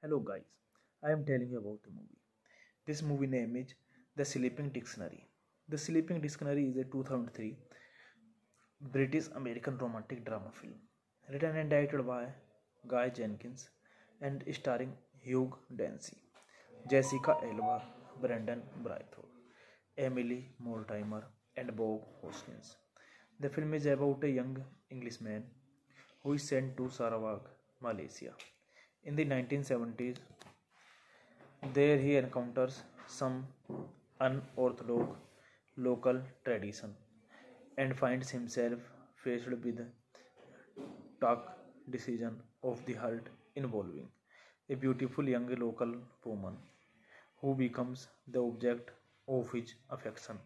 Hello guys, I am telling you about a movie. This movie name is The Sleeping Dictionary. The Sleeping Dictionary is a 2003 British American romantic drama film written and directed by Guy Jenkins and starring Hugh Dancy, Jessica Alba, Brendan Braithwaite, Emily Mortimer, and Bob Hoskins. The film is about a young Englishman who is sent to Sarawak, Malaysia. In the 1970s, there he encounters some unorthodox local tradition and finds himself faced with tough decision of the heart involving a beautiful young local woman who becomes the object of his affection.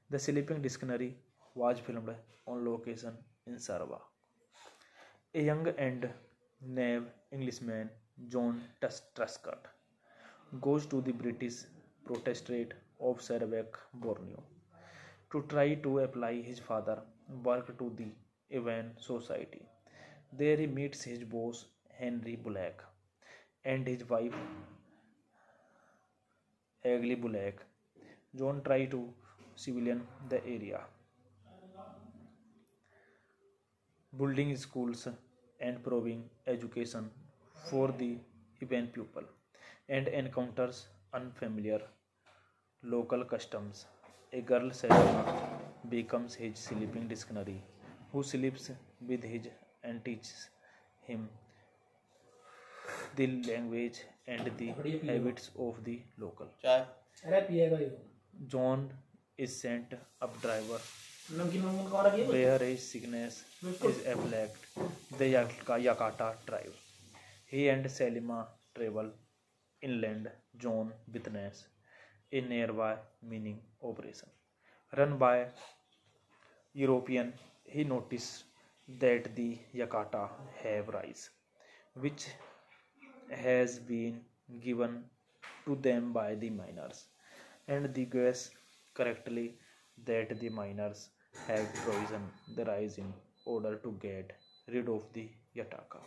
The Sleeping Dictionary was filmed on location in Sarawak. A young and naive Englishman, John Truscott, goes to the British Protectorate of Sarawak, Borneo, to try to apply his father work to the Avan Society. There he meets his boss Henry Bullock and his wife Agli Bullock. John tries to civilian the area, building schools and providing education for the Avan people, and encounters unfamiliar local customs. A girl Selma becomes his sleeping dictionary, who sleeps with him and teaches him the language and the habits of the local. John is sent up driver where his sickness is afflicted the Yakata tribe. He and Selima travel inland. John witnesses a nearby mining operation run by European. He noticed that the Yakata have rice, which has been given to them by the miners, and the guess correctly that the miners have poisoned the rice in order to get rid of the Yataka,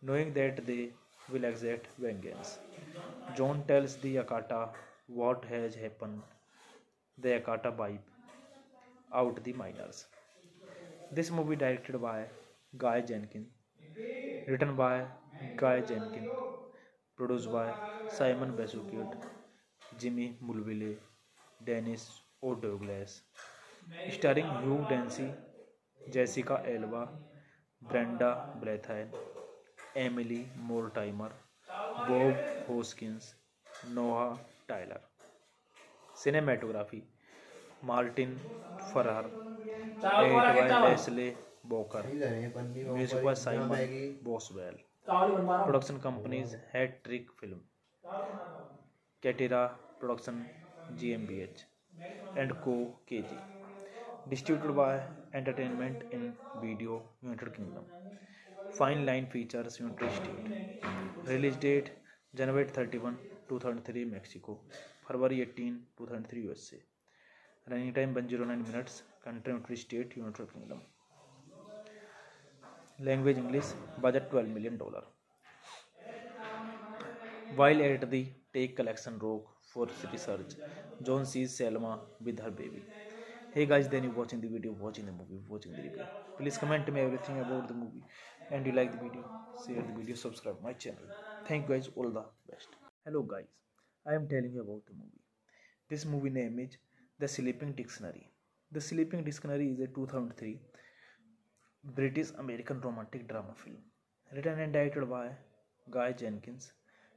knowing that they will exact vengeance. John tells the Yakata what has happened. The Yakata wipe out the miners. This movie directed by Guy Jenkins, written by Guy Jenkins, produced by Simon Besuchet, Jimmy Mulville, Dennis O'Douglas, starring Hugh Dancy, Jessica Alba, Brenda Blethyn, Emily Mortimer, Bob Hoskins, Noah Tyler. Cinematography Martin Farrar, edited by Leslie Walker, music by Simon Boswell. Production companies Hat Trick Film, Katira Production GmbH, and Co. KG. Distributed by Entertainment in Video United Kingdom. Fine Line Features United States. Release date January 31, 2003 Mexico, February 18, 2003 USA. Running time 109 minutes. Country United States United Kingdom. Language English. Budget $12 million. While at the Take Collection Rock for research, John sees Selma with her baby. Hey guys, then you watching the video, watching the movie, watching the review. Please comment me everything about the movie, and you like the video, share the video, subscribe my channel. Thank you guys, all the best. Hello guys, I am telling you about the movie. This movie name is The Sleeping Dictionary. The Sleeping Dictionary is a 2003 British American romantic drama film, written and directed by Guy Jenkins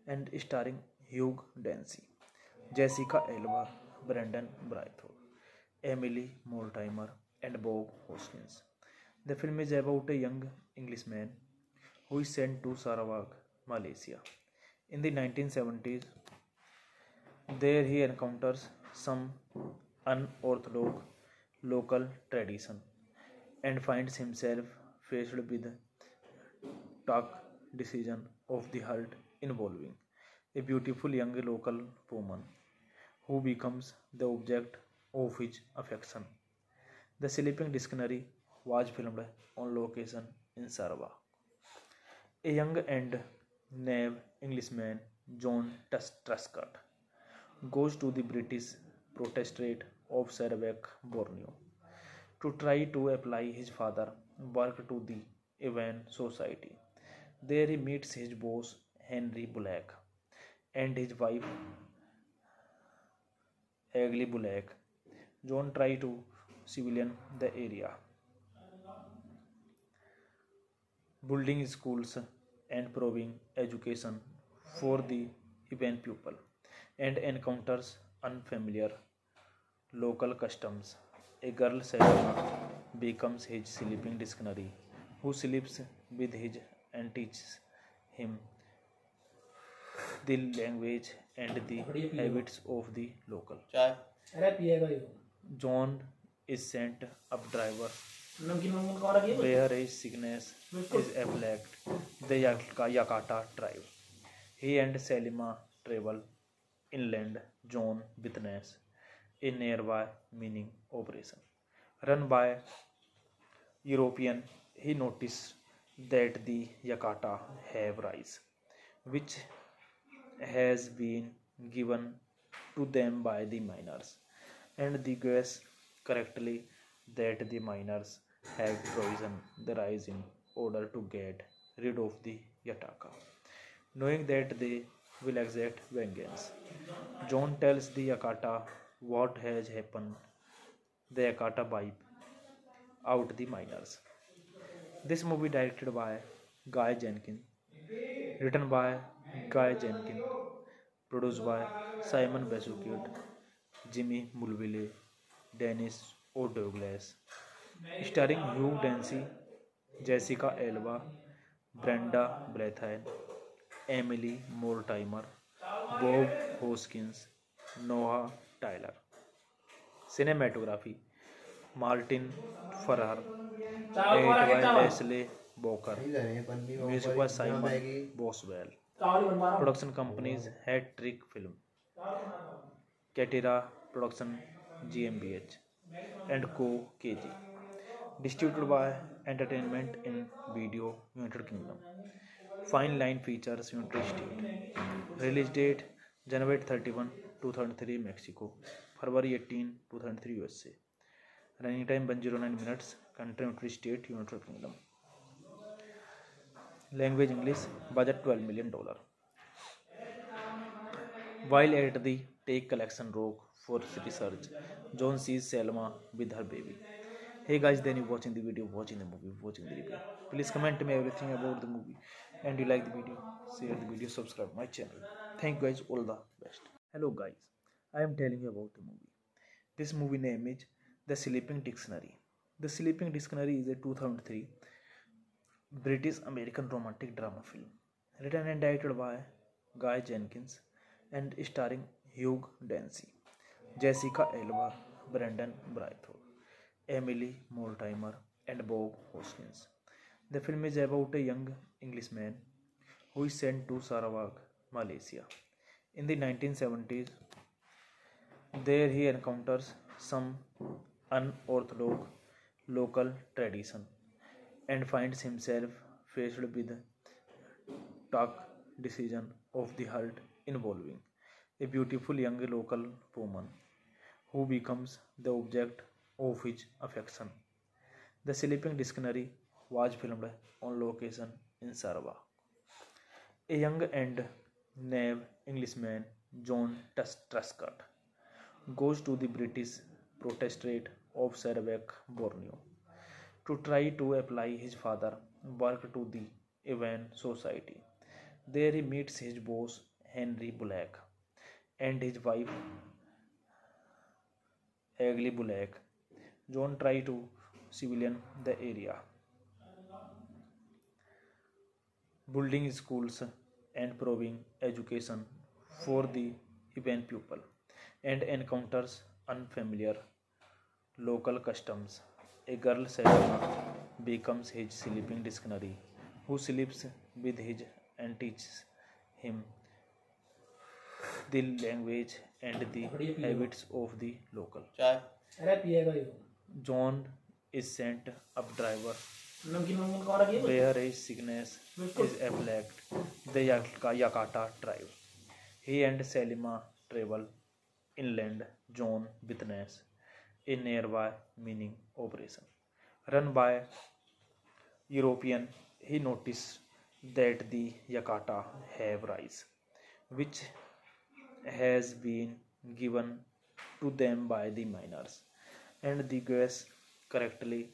and starring Hugh Dancy, Jessica Alba, Brendan Braithwaite, Emily Mortimer, and Bob Hoskins. The film is about a young Englishman who is sent to Sarawak, Malaysia. In the 1970s, there he encounters some unorthodox local tradition and finds himself faced with the tough decision of the heart involving a beautiful young local woman who becomes the object of his affection. The Sleeping Dictionary was filmed on location in Sarawak. A young and naive Englishman, John Truscott, goes to the British Protectorate of Sarawak, Borneo, to try to apply his father work to the Avan Society. There he meets his boss Henry Bullock and his wife Agli Bullock. John tries to civilian the area, building schools and providing education for the Avan people, and encounters unfamiliar local customs. A girl Selma becomes his sleeping dictionary, who sleeps with him and teaches him the language and the habits of the local. John is sent up driver where his sickness is afflict the Yakata tribe. He and Selima travel inland. John witness a nearby mining operation run by European. He noticed that the Yakata have rice, which has been given to them by the miners, and the guess correctly that the miners have poisoned the rice in order to get rid of the Yataka, knowing that they will exact vengeance. John tells the Yakata what has happened. The Yakata wipe out the miners. This movie directed by Guy Jenkins, written by Guy Jenkins, produced by Simon Besuchet, Jimmy Mulville, Dennis O'Douglas, starring Hugh Dancy, Jessica Alba, Brenda Blethyn, Emily Mortimer, Bob Hoskins, Noah Tyler. Cinematography Martin Farrar, edited by Leslie Walker, music by Simon Boswell. Production companies Hat Trick Film, Katira Production GmbH, and Co. KG. Distributed by Entertainment in Video United Kingdom. Fine Line Features United States. Release date January 31, 2003 Mexico, February 18, 2003 USA. Running time 109 minutes. Country United States United Kingdom. Language English. Budget $12 million. While at the Take Collection Rock for research, John sees Selma with her baby. Hey guys, then you watching the video, watching the movie, watching the review. Please comment me everything about the movie, and you like the video, share the video, subscribe my channel. Thank you guys, all the best. Hello guys, I am telling you about the movie. This movie name is The Sleeping Dictionary. The Sleeping Dictionary is a 2003 British American romantic drama film, written and directed by Guy Jenkins and starring Hugh Dancy, Jessica Alba, Brendan Braithwaite, Emily Mortimer, and Bob Hoskins. The film is about a young Englishman who is sent to Sarawak, Malaysia. In the 1970s, there he encounters some unorthodox local tradition and finds himself faced with tough decision of the heart involving a beautiful young local woman who becomes the object of his affection. The Sleeping Dictionary was filmed on location in Sarawak. A young and naive Englishman, John Truscott, goes to the British Protectorate of Sarawak, Borneo, to try to apply his father work to the Awan Society. There he meets his boss Henry Bullock and his wife Hagley Bullock. John tries to civilian the area, building schools and providing education for the Awan people, and encounters unfamiliar local customs. A girl, Selena, becomes his sleeping dictionary, who sleeps with him and teaches him the language and the habits of the local. John is sent up driver where his sickness is afflict the Yakata tribe. He and Selima travel inland. John witness a nearby mining operation run by European. He noticed that the Yakata have rice, which has been given to them by the miners, and the guess correctly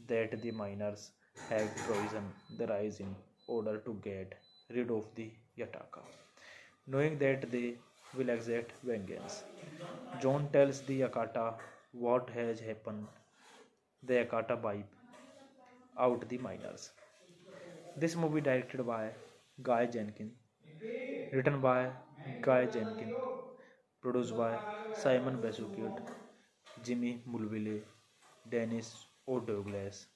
that the miners have poisoned the rice in order to get rid of the Yataka, knowing that they will exact vengeance. John tells the Yakata what has happened. The Yakata wipe out the miners. This movie directed by Guy Jenkins, Written by Guy Jenkins. Produced by Simon Besukiot, Jimmy Mulville, Dennis O'Douglas.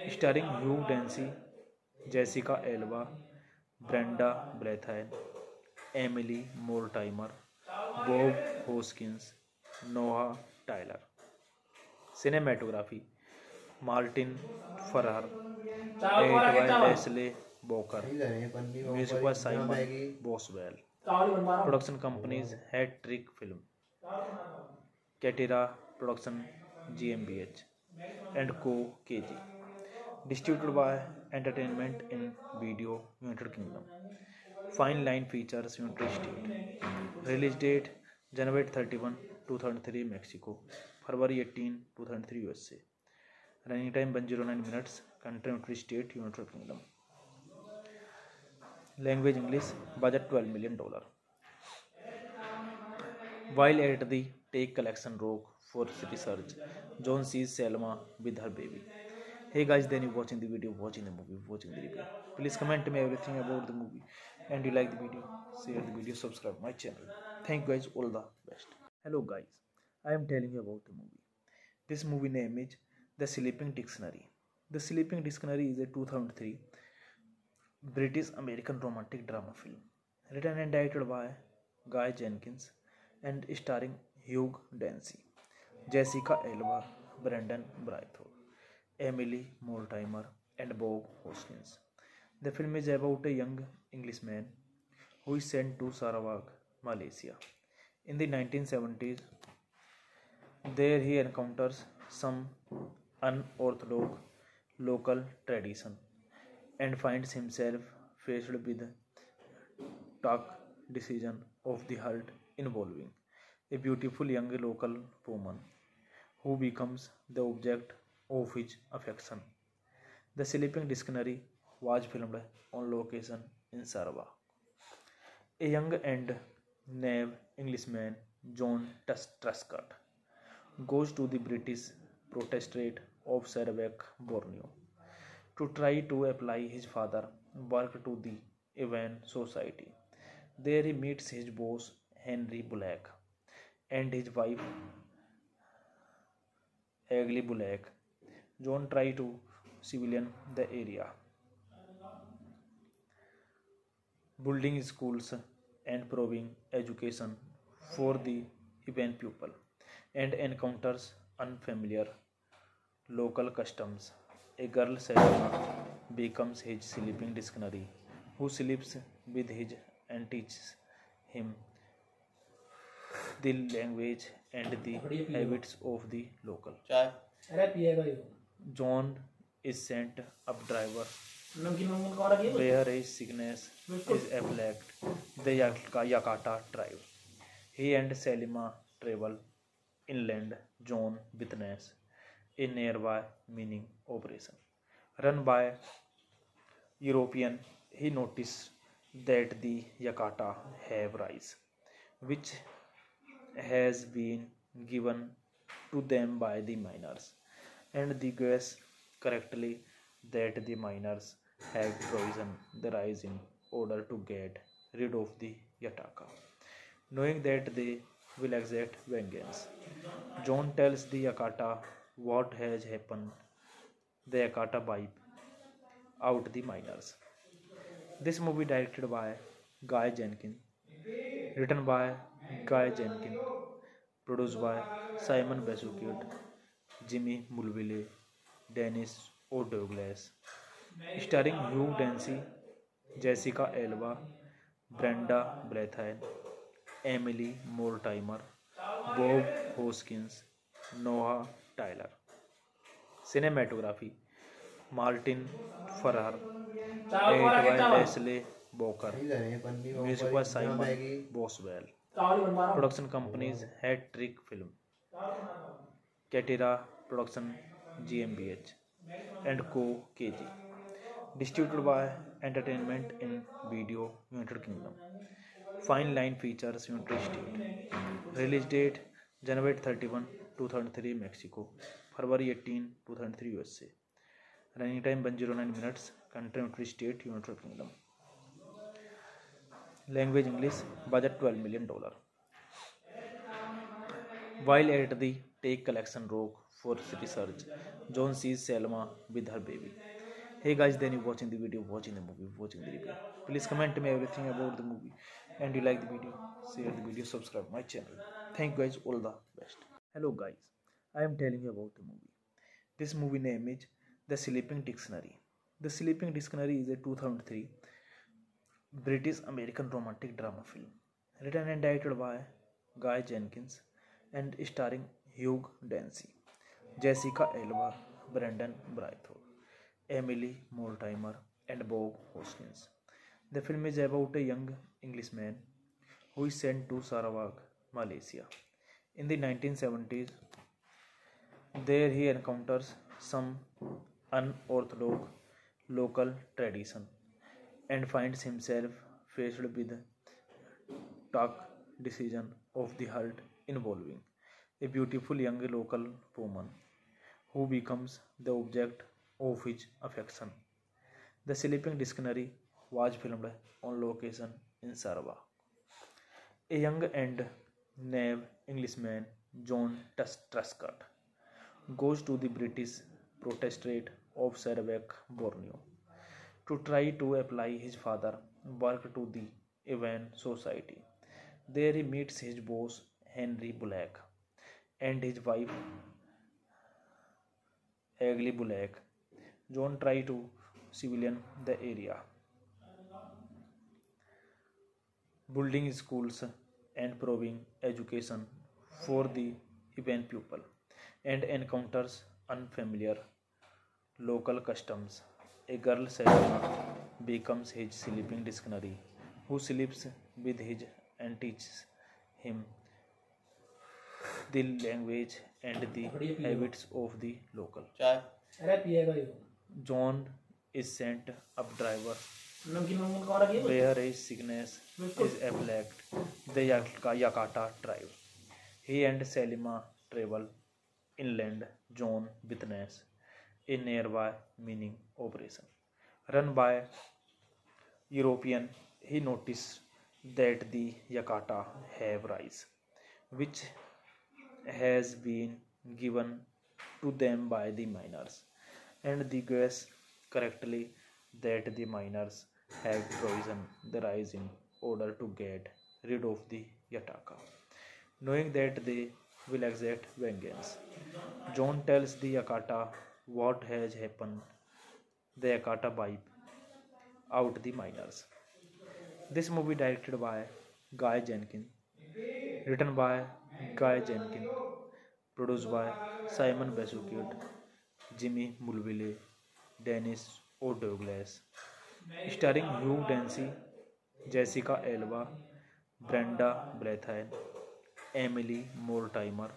Starring Hugh Dancy, Jessica Alba, Brenda Blethyn, Emily Mortimer, Bob Hoskins, Noah Tyler. Cinematography Martin Farrar. Edit by Leslie Boker. Music by Simon Boswell. Production companies Hat Trick Film, Catera Production GmbH, and Co. KG. Distributed by Entertainment in Video United Kingdom. Fine Line Features United States. Release date January 31, 2003 Mexico, February 18, 2003 USA. Running time 109 minutes. Country United States United Kingdom. Language English. Budget $12 million. While at the Take Collection Rock for research, John sees Selma with her baby. Hey guys, then you watching the video, watching the movie, watching the review. Please comment me everything about the movie, and you like the video, share the video, subscribe my channel. Thank you guys, all the best. Hello guys, I am telling you about the movie. This movie name is The Sleeping Dictionary. The Sleeping Dictionary is a 2003 British American romantic drama film, written and directed by Guy Jenkins and starring Hugh Dancy, Jessica Alba, Brendan Braithwaite, Emily Mortimer, and Bob Hoskins. The film is about a young Englishman who is sent to Sarawak, Malaysia. In the 1970s, there he encounters some unorthodox local tradition and finds himself faced with tough decision of the heart involving a beautiful young local woman who becomes the object of his affection. The Sleeping Dictionary was filmed on location in Sarawak. A young and naive Englishman, John Truscott, goes to the British Protectorate of Sarawak, Borneo, to try to apply his father work to the Avan Society. There he meets his boss Henry Bullock and his wife Hagley Bullock. John tries to civilian the area, building schools and providing education for the Avan pupil, and encounters unfamiliar local customs. A girl, Selena, becomes his sleeping dictionary, who sleeps with him and teaches him the language and the habits of the local. John is sent up driver where his sickness is afflicted the Yakata tribe. He and Selima travel inland. John witnesses a nearby mining operation run by European. He noticed that the Yakata have rice, which has been given to them by the miners, and they guess correctly that the miners have poisoned the rice in order to get rid of the Yataka. Knowing that they will exact vengeance, John tells the Yakata what has happened. The Yakata wipe out the miners. This movie directed by Guy Jenkins, written by Guy Jenkins, produced by Simon Besukiot, Jimmy Mulville, Dennis O'Douglas, starring Hugh Dancy, Jessica Alba, Brenda Blethyn, Emily Mortimer, Bob Hoskins, Noah Tyler. Cinematography Martin Farrar. Edit by Leslie Boker. Music by Simon Boswell. Production companies Hat Trick Film, Catera Production GmbH, and Co. KG. Distributed by Entertainment in Video United Kingdom. Fine Line Features United States. Release date January 31, 2003 Mexico, February 18, 2003 USA. Running time 109 minutes. Country United States United Kingdom. Language English, budget $12 million. While at the take collection rock for research, John sees Selma with her baby. Hey guys, then you watching the video, watching the movie, watching the review. Please comment me everything about the movie, and you like the video, share the video, subscribe my channel. Thank you guys, all the best. Hello guys, I am telling you about the movie. This movie name is The Sleeping Dictionary. The Sleeping Dictionary is a 2003 British American romantic drama film written and directed by Guy Jenkins and starring Hugh Dancy, Jessica Alba, Brendan Braithwaite, Emily Mortimer, and Bob Hoskins. The film is about a young Englishman who is sent to Sarawak, Malaysia. In the 1970s, there he encounters some unorthodox local tradition and finds himself faced with tough decision of the heart involving a beautiful young local woman who becomes the object of his affection. The Sleeping Dictionary was filmed on location in Sarawak. A young and naive Englishman, John Truscott, goes to the British Protectorate of Sarawak, Borneo, to try to apply his father work to the Awan Society. There he meets his boss Henry Bullock and his wife Hagley Bullock. John tries to civilian the area, building schools and providing education for the Awan people, and encounters unfamiliar local customs. A girl Selena becomes his sleeping dictionary, who sleeps with him and teaches him the language and the habits of the local. John is sent up driver where his sickness is afflicted the Yakata tribe. He and Selima travel inland. John witnesses a nearby mining operation run by European. He noticed that the Yakata have rice, which has been given to them by the miners, and the guess correctly that the miners have poisoned the rice in order to get rid of the Yataka. Knowing that they will exact vengeance, John tells the Yakata what has happened. The Yakata wipe out the miners. This movie directed by Guy Jenkins, written by Guy Jenkins, produced by Simon Basukut, Jimmy Mulville, Dennis O'Douglas, starring Hugh Dancy, Jessica Alba, Brenda Braithwaite, Emily Mortimer,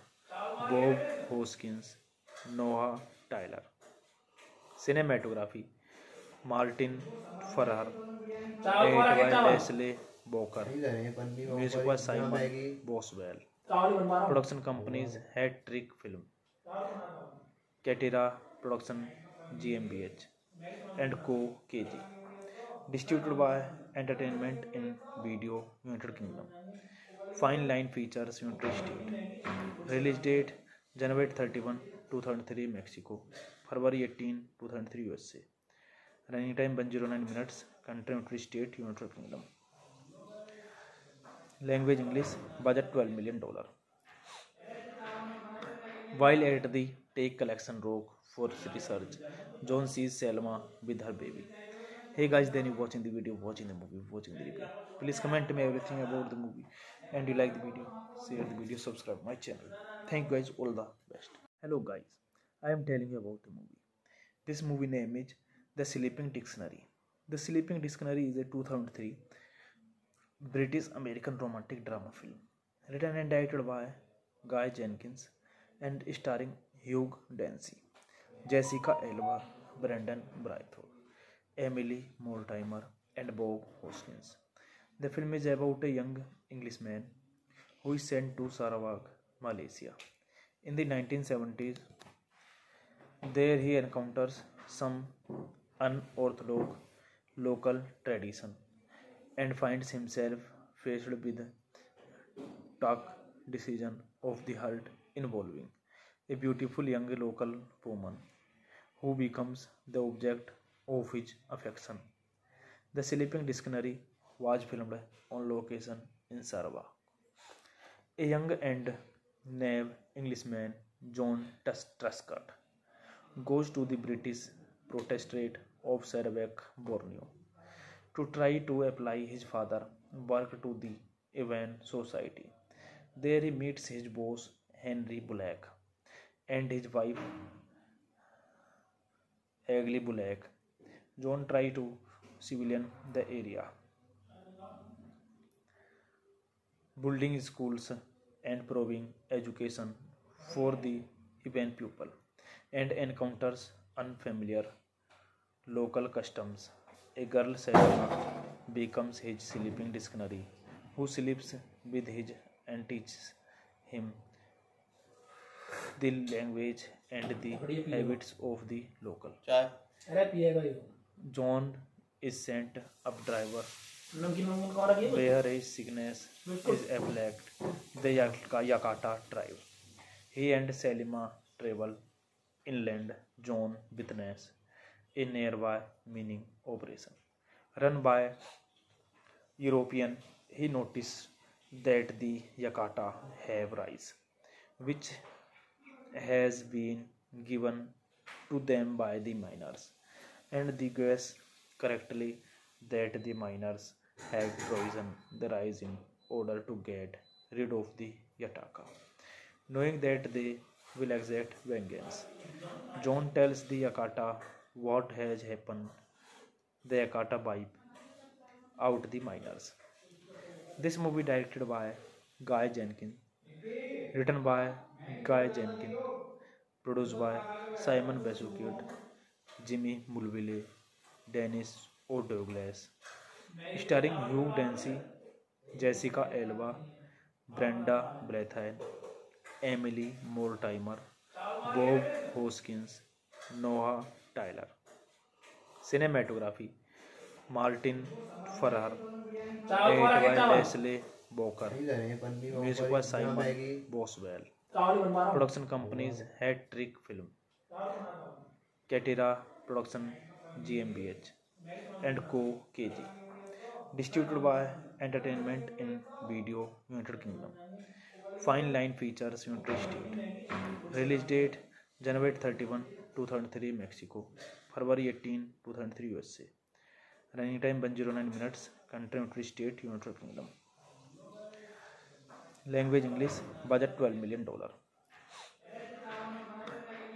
Bob Hoskins, Noah Tyler. Cinematography Martin Farrar, edited by Leslie Boker, music by Simon Boswell. Production companies Hat Trick Film, Catera Production GmbH, and Co. KG. Distributed by Entertainment in Video United Kingdom. Fine Line Features United States. Release date January 31, 2003 Mexico, February 18, 2003 USA. Running time 109 minutes. Country United States United Kingdom. Language English. Budget $12 million. While at the take collection rock for research, John sees Selma with her baby. Hey guys, then you watching the video, watching the movie, watching the review. Please comment me everything about the movie, and you like the video, share the video, subscribe my channel. Thank you guys, all the best. Hello guys, I am telling you about the movie. This movie name is The Sleeping Dictionary. The Sleeping Dictionary is a 2003 British American romantic drama film written and directed by Guy Jenkins and starring Hugh Dancy, Jessica Alba, Brendan Braithwaite, Emily Mortimer, and Bob Hoskins. The film is about a young Englishman who is sent to Sarawak, Malaysia. In the 1970s, there he encounters some unorthodox local tradition and finds himself faced with tough decision of the heart involving a beautiful young local woman who becomes the object of his affection. The Sleeping Dictionary was filmed on location in Sarawak. A young and naive Englishman, John Truscott, goes to the British protectorate of Sarawak, Borneo, to try to apply his father work to the Evan Society. There he meets his boss Henry Bullock and his wife Agli Bullock. John tries to civilian the area, building schools and providing education for the Evan pupil, and encounters unfamiliar local customs. A girl Selma becomes his sleeping dictionary, who sleeps with him and teaches him the language and the habits of the local. John is sent up driver where his sickness is afflicted the Yakata tribe. He and Selima travel inland. John witnesses a nearby mining operation run by European. He noticed that the Yakata have rice, which has been given to them by the miners, and the guess correctly that the miners have poisoned the rice in order to get rid of the Yataka, knowing that they will exact vengeance. John tells the Yakata what has happened. The Yakata wipe out the miners. This movie directed by Guy Jenkins, written by Guy Jenkins, produced by Simon Besukiot, Jimmy Mulville, Dennis O'Douglas, starring Hugh Dancy, Jessica Alba, Brenda Blethyn, Emily Mortimer, Bob Hoskins, Noah Tyler. Cinematography Martin Farrar, edited by Leslie Walker, music by Simon Boswell. Production companies Hat Trick Film, Katira Production GmbH, and Co. KG. Distributed by Entertainment in Video United Kingdom. Fine Line Features United States. Release date January 31, 2003 Mexico, February 18, 2003 USA. Running time 109 minutes. Country United States United Kingdom. Language English. Budget $12 million.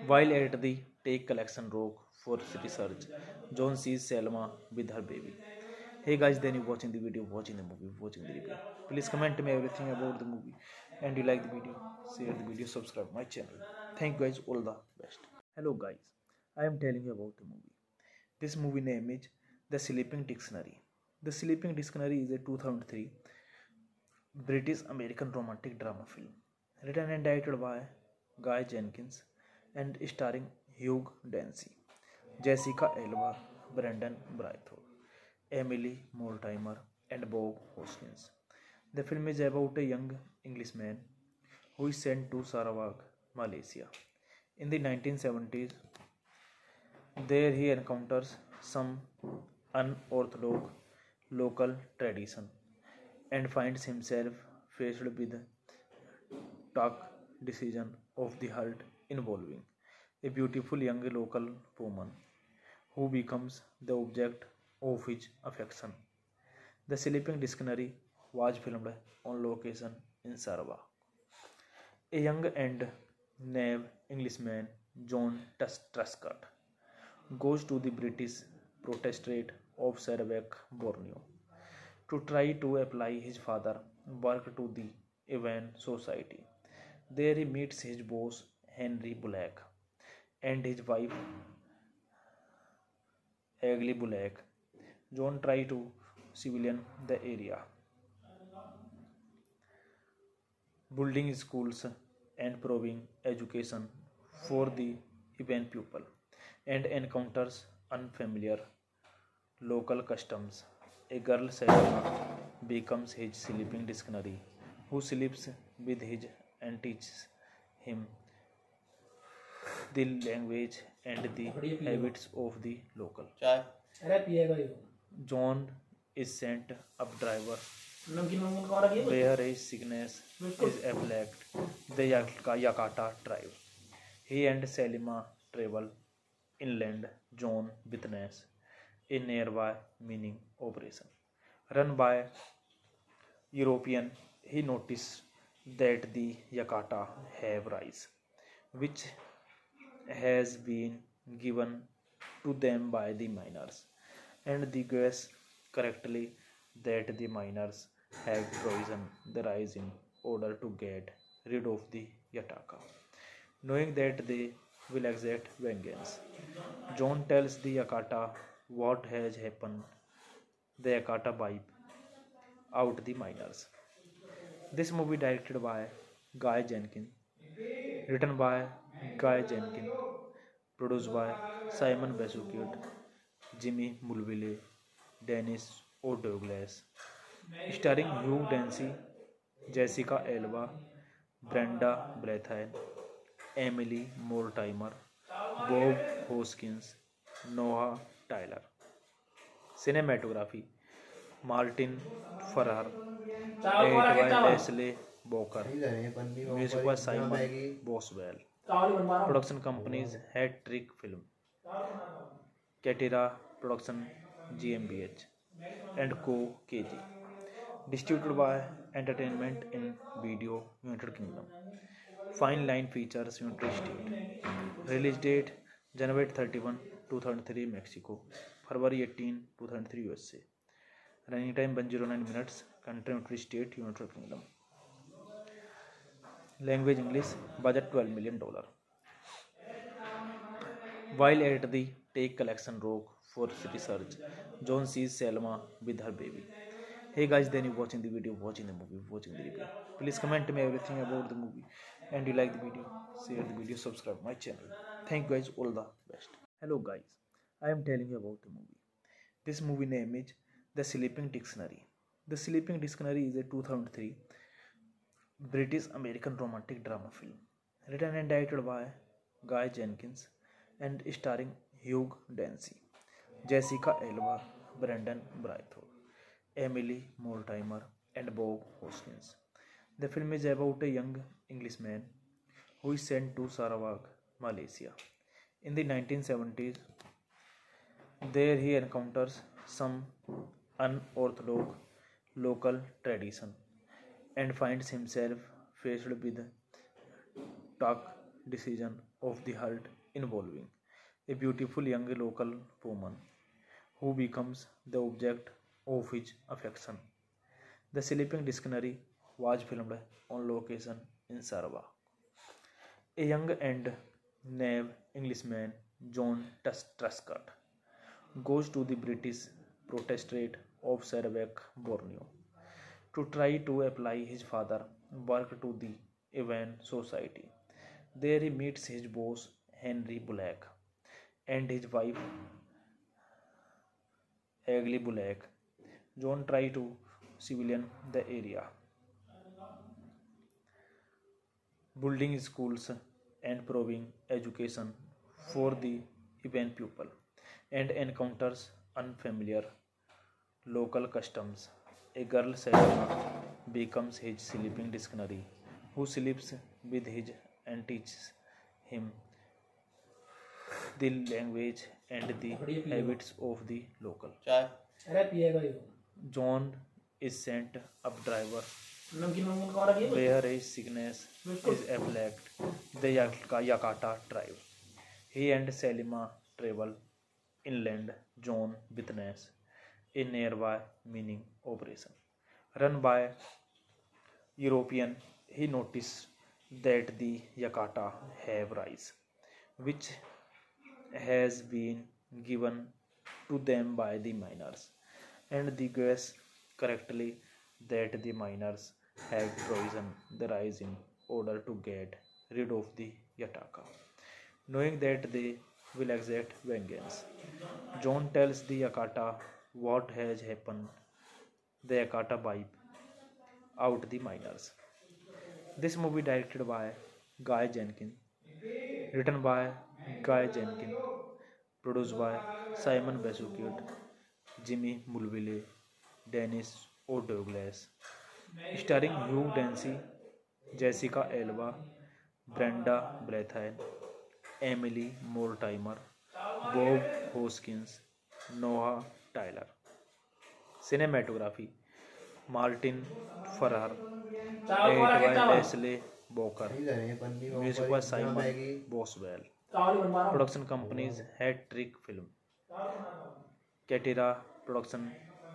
While at the Take Collection Rock for research, John sees Selma with her baby. Hey guys, then you watching the video, watching the movie, watching the review. Please comment me everything about the movie, and you like the video, share the video, subscribe my channel. Thank you guys, all the best. Hello guys, I am telling you about the movie. This movie name is The Sleeping Dictionary. The Sleeping Dictionary is a 2003 British American romantic drama film, written and directed by Guy Jenkins and starring Hugh Dancy, Jessica Alba, Brendan Braithwaite, Emily Mortimer, and Bob Hoskins. The film is about a young Englishman who is sent to Sarawak, Malaysia. In the 1970s, there he encounters some unorthodox local tradition and finds himself faced with tough decision of the heart involving a beautiful young local woman who becomes the object of his affection. The Sleeping Dictionary was filmed on location in Sarawak. A young and naive Englishman, John Truscott, goes to the British protectorate of Sarawak, Borneo, to try to apply his father work to the Evan Society. There he meets his boss Henry Bullock and his wife Agli Bullock. John tries to civilian the area, building schools and providing education for the Evan pupil, and encounters unfamiliar local customs. A girl Selma becomes his sleeping dictionary, who sleeps with his and teaches him the language and the habits of the local. John is sent up driver where his sickness is afflict the Yakata tribe. He and Selima travel inland. John witness a nearby mining operation run by European. He noticed that the Yakata have rice, which has been given to them by the miners, and the guess correctly that the miners have poisoned the rice in order to get rid of the Yataka, knowing that they will exact vengeance. John tells the Yakata what has happened. The Yakata wipe out the miners. This movie directed by Guy Jenkins, written by Guy Jenkins, produced by Simon Besuchet, Jimmy Mulville, Dennis O'Douglas, starring Hugh Dancy, Jessica Alba, Brenda Blethyn, Emily Mortimer, Bob Hoskins, Noah Tyler. Cinematography Martin Farrar, edited by Leslie Walker, music by Simon Boswell. Production companies Hat Trick Film, Katira Production GmbH, and Co. KG. Distributed by Entertainment in Video United Kingdom. Fine Line Features United States. Release date January 31, 2003 Mexico, February 18, 2003 USA. Running time 109 minutes. Country United States United Kingdom. Language English. Budget $12 million. While at the Take Collection Rock for research, John sees Selma with her baby. Hey guys, then you watching the video, watching the movie, watching the review. Please comment me everything about the movie, and you like the video, share the video, subscribe my channel. Thank you guys, all the best. Hello guys, I am telling you about the movie. This movie name is The Sleeping Dictionary. The Sleeping Dictionary is a 2003 British American romantic drama film, written and directed by Guy Jenkins and starring Hugh Dancy, Jessica Alba, Brendan Braithwaite, Emily Mortimer, and Bob Hoskins. The film is about a young Englishman who is sent to Sarawak, Malaysia. In the 1970s, there he encounters some unorthodox local tradition and finds himself faced with tough decision of the heart involving a beautiful young local woman who becomes the object of his affection. The Sleeping Dictionary was filmed on location in Sarawak. A young and naive Englishman, John Truscott, goes to the British Protectorate of Sarawak, Borneo, to try to apply his father work to the Evan Society. There he meets his boss Henry Bullock and his wife Hagley Bullock. John tries to civilian the area, building schools and providing education for the Evan pupil, and encounters unfamiliar local customs. A girl Selma becomes his sleeping dictionary, who sleeps with his and teaches him the language and the habits of the local. John is sent up driver where his sickness is afflict the Yakata tribe. He and Selima travel inland. John witness a nearby mining operation run by European. He noticed that the Yakata have rice, which has been given to them by the miners, and the guess correctly that the miners have poisoned the rice in order to get rid of the Yataka, knowing that they will exact vengeance. John tells the Yakata what has happened. the Yakata vibe out the miners. This movie directed by Guy Jenkins, written by Guy Jenkins, produced by Simon Besukiot, Jimmy Mulville, Dennis O'Douglas, starring Hugh Dancy, Jessica Alba, Brenda Blethyn, Emily Mortimer, Bob Hoskins, Noah Tyler. Cinematography Martin Farrar, edited by Leslie Boker, music by Simon Boswell. Production companies Hat Trick Film, Catera Production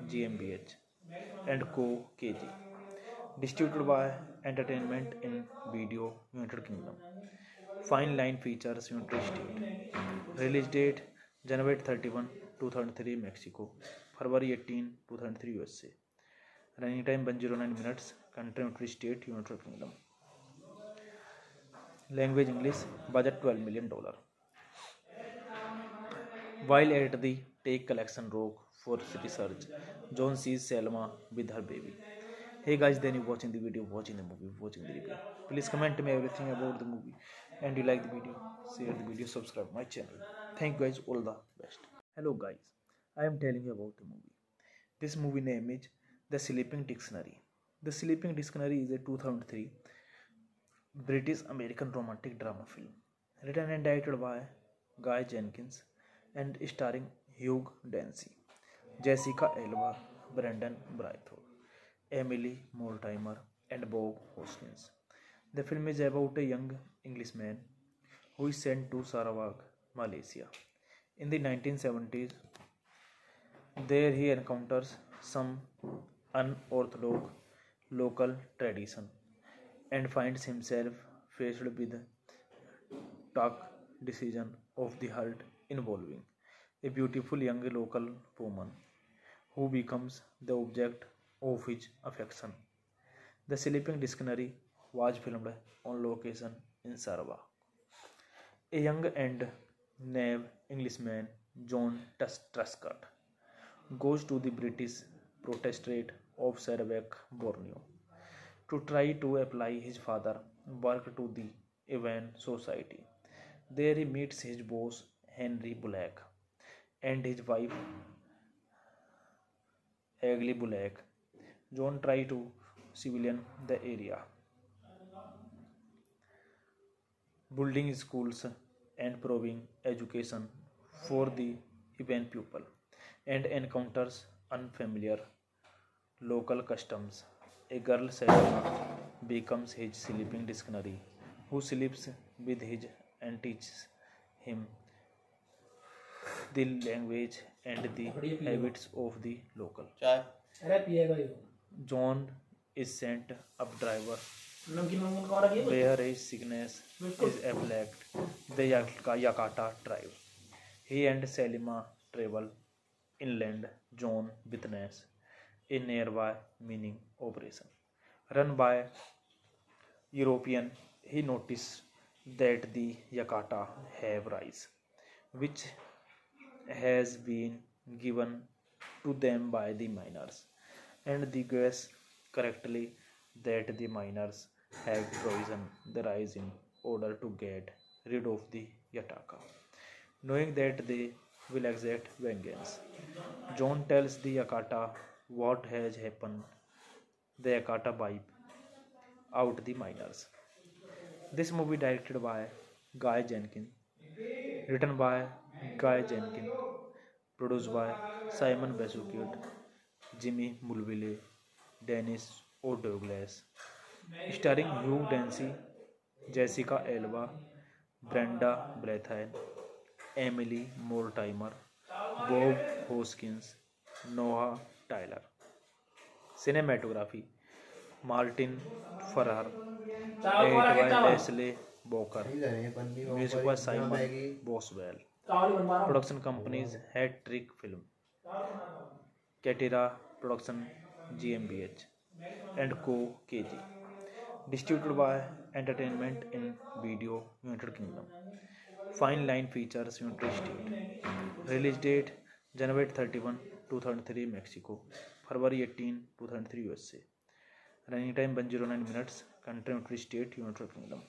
GmbH, and Co. KG. Distributed by Entertainment in Video United Kingdom. Fine Line Features United States. Release date January 31, 2003 Mexico, February 18, 2003 USA. Running time 109 minutes. Country United States United Kingdom. Language English. Budget $12 million. While at the Take Collection Rock for research, John sees Selma with her baby. Hey guys, then you watching the video, watching the movie, watching the review. Please comment me everything about the movie, and you like the video, share the video, subscribe my channel. Thank you guys, all the best. Hello guys, I am telling you about the movie. This movie name is The Sleeping Dictionary. The Sleeping Dictionary is a 2003 British American romantic drama film, written and directed by Guy Jenkins and starring Hugh Dancy, Jessica Alba, Brendan Braithwaite, Emily Mortimer, and Bob Hoskins. The film is about a young Englishman who is sent to Sarawak, Malaysia. In the 1970s, there he encounters some unorthodox local tradition and finds himself faced with tough decision of the heart involving a beautiful young local woman who becomes the object of his affection. The Sleeping Dictionary was filmed on location in Sarawak. A young and naive Englishman, John Truscott, goes to the British Protectorate of Sarawak, Borneo, to try to apply his father work to the Awan Society. There he meets his boss Henry Bullock and his wife Hagley Bullock. John tries to civilian the area, building schools and providing education for the Awan people, and encounters unfamiliar local customs. A girl Selena becomes his sleeping dictionary, who sleeps with him and teaches him the language and the habits of the local. John is sent updriver where his sickness is afflict the Yakata tribe. He and Selima travel inland. John witnesses a nearby mining operation run by European. He noticed that the Yakata have rice, which has been given to them by the miners, and the guess correctly that the miners have poisoned the rice in order to get rid of the Yataka. Knowing that they will exact vengeance, John tells the Yakata what has happened. The Yakata vibe out the miners. This movie directed by Guy Jenkins, written by Guy Jenkins, produced by Simon Besukiot, Jimmy Mulville, Dennis O'Douglas, starring Hugh Dancy, Jessica Alba, Brenda Blethyn, Emily Mortimer, Bob Hoskins, Noah Tyler. Cinematography Martin Farrar, edited by Leslie Boker, music by Simon Boswell. Production companies Hat Trick Film, Catera Production GmbH, and Co. KG. Distributed by Entertainment in Video United Kingdom. Fine Line Features United States. Release date January 31, 2003 Mexico, February 18, 2003 USA. Running time 109 minutes. Country United States, United Kingdom.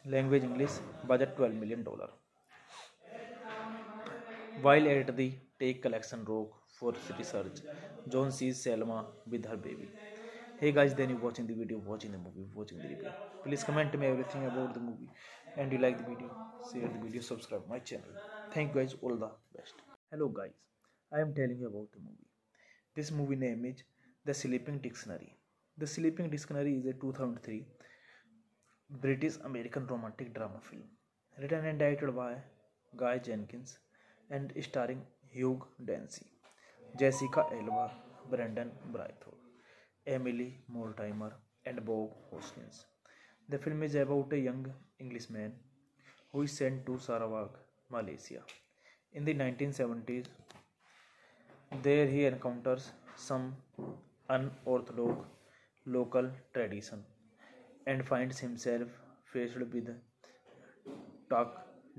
Language English. Budget $12 million. While at the take collection rock for research, John sees Selma with her baby. Hey guys, then you watching the video, watching the movie, watching the review. Please comment me everything about the movie, and you like the video, share the video, subscribe my channel. Thank you guys, all the best. Hello guys, I am telling you about the movie. This movie name is The Sleeping Dictionary. The Sleeping Dictionary is a 2003 British American romantic drama film written and directed by Guy Jenkins and starring Hugh Dancy, Jessica Alba, Brendan Braithwaite, Emily Mortimer, and Bob Hoskins. The film is about a young Englishman who is sent to Sarawak, Malaysia. In the 1970s, there he encounters some unorthodox local tradition and finds himself faced with tough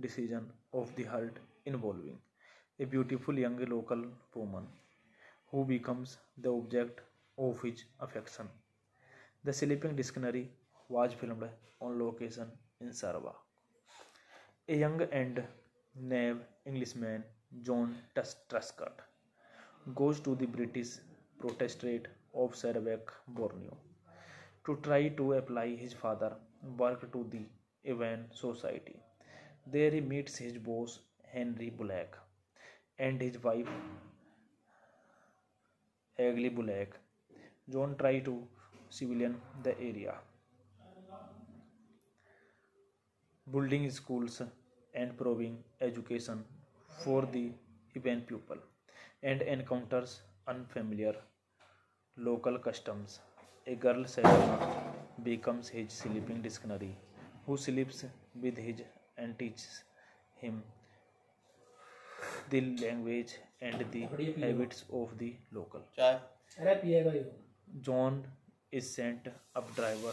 decision of the heart involving a beautiful young local woman who becomes the object of his affection. The Sleeping Dictionary was filmed on location in Sarawak. A young and naive Englishman, John Truscott, goes to the British Protectorate of Sarawak, Borneo, to try to apply his father work to the Awan Society. There he meets his boss Henry Bullock and his wife Hagley Bullock. John tries to civilian the area, building schools and providing education for the Awan people, and encounters unfamiliar local customs. A girl, Selena, becomes his sleeping dictionary, who sleeps with him and teaches him the language and the habits of the local. John is sent up driver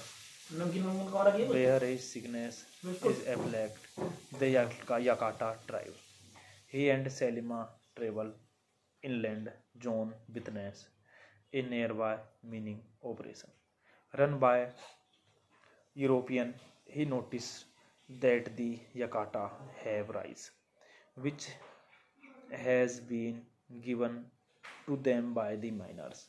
where his sickness is afflicted the Yakata tribe. He and Selima travel inland. John witnesses a nearby mining operation run by European. He noticed that the Yakata have rice, which has been given to them by the miners,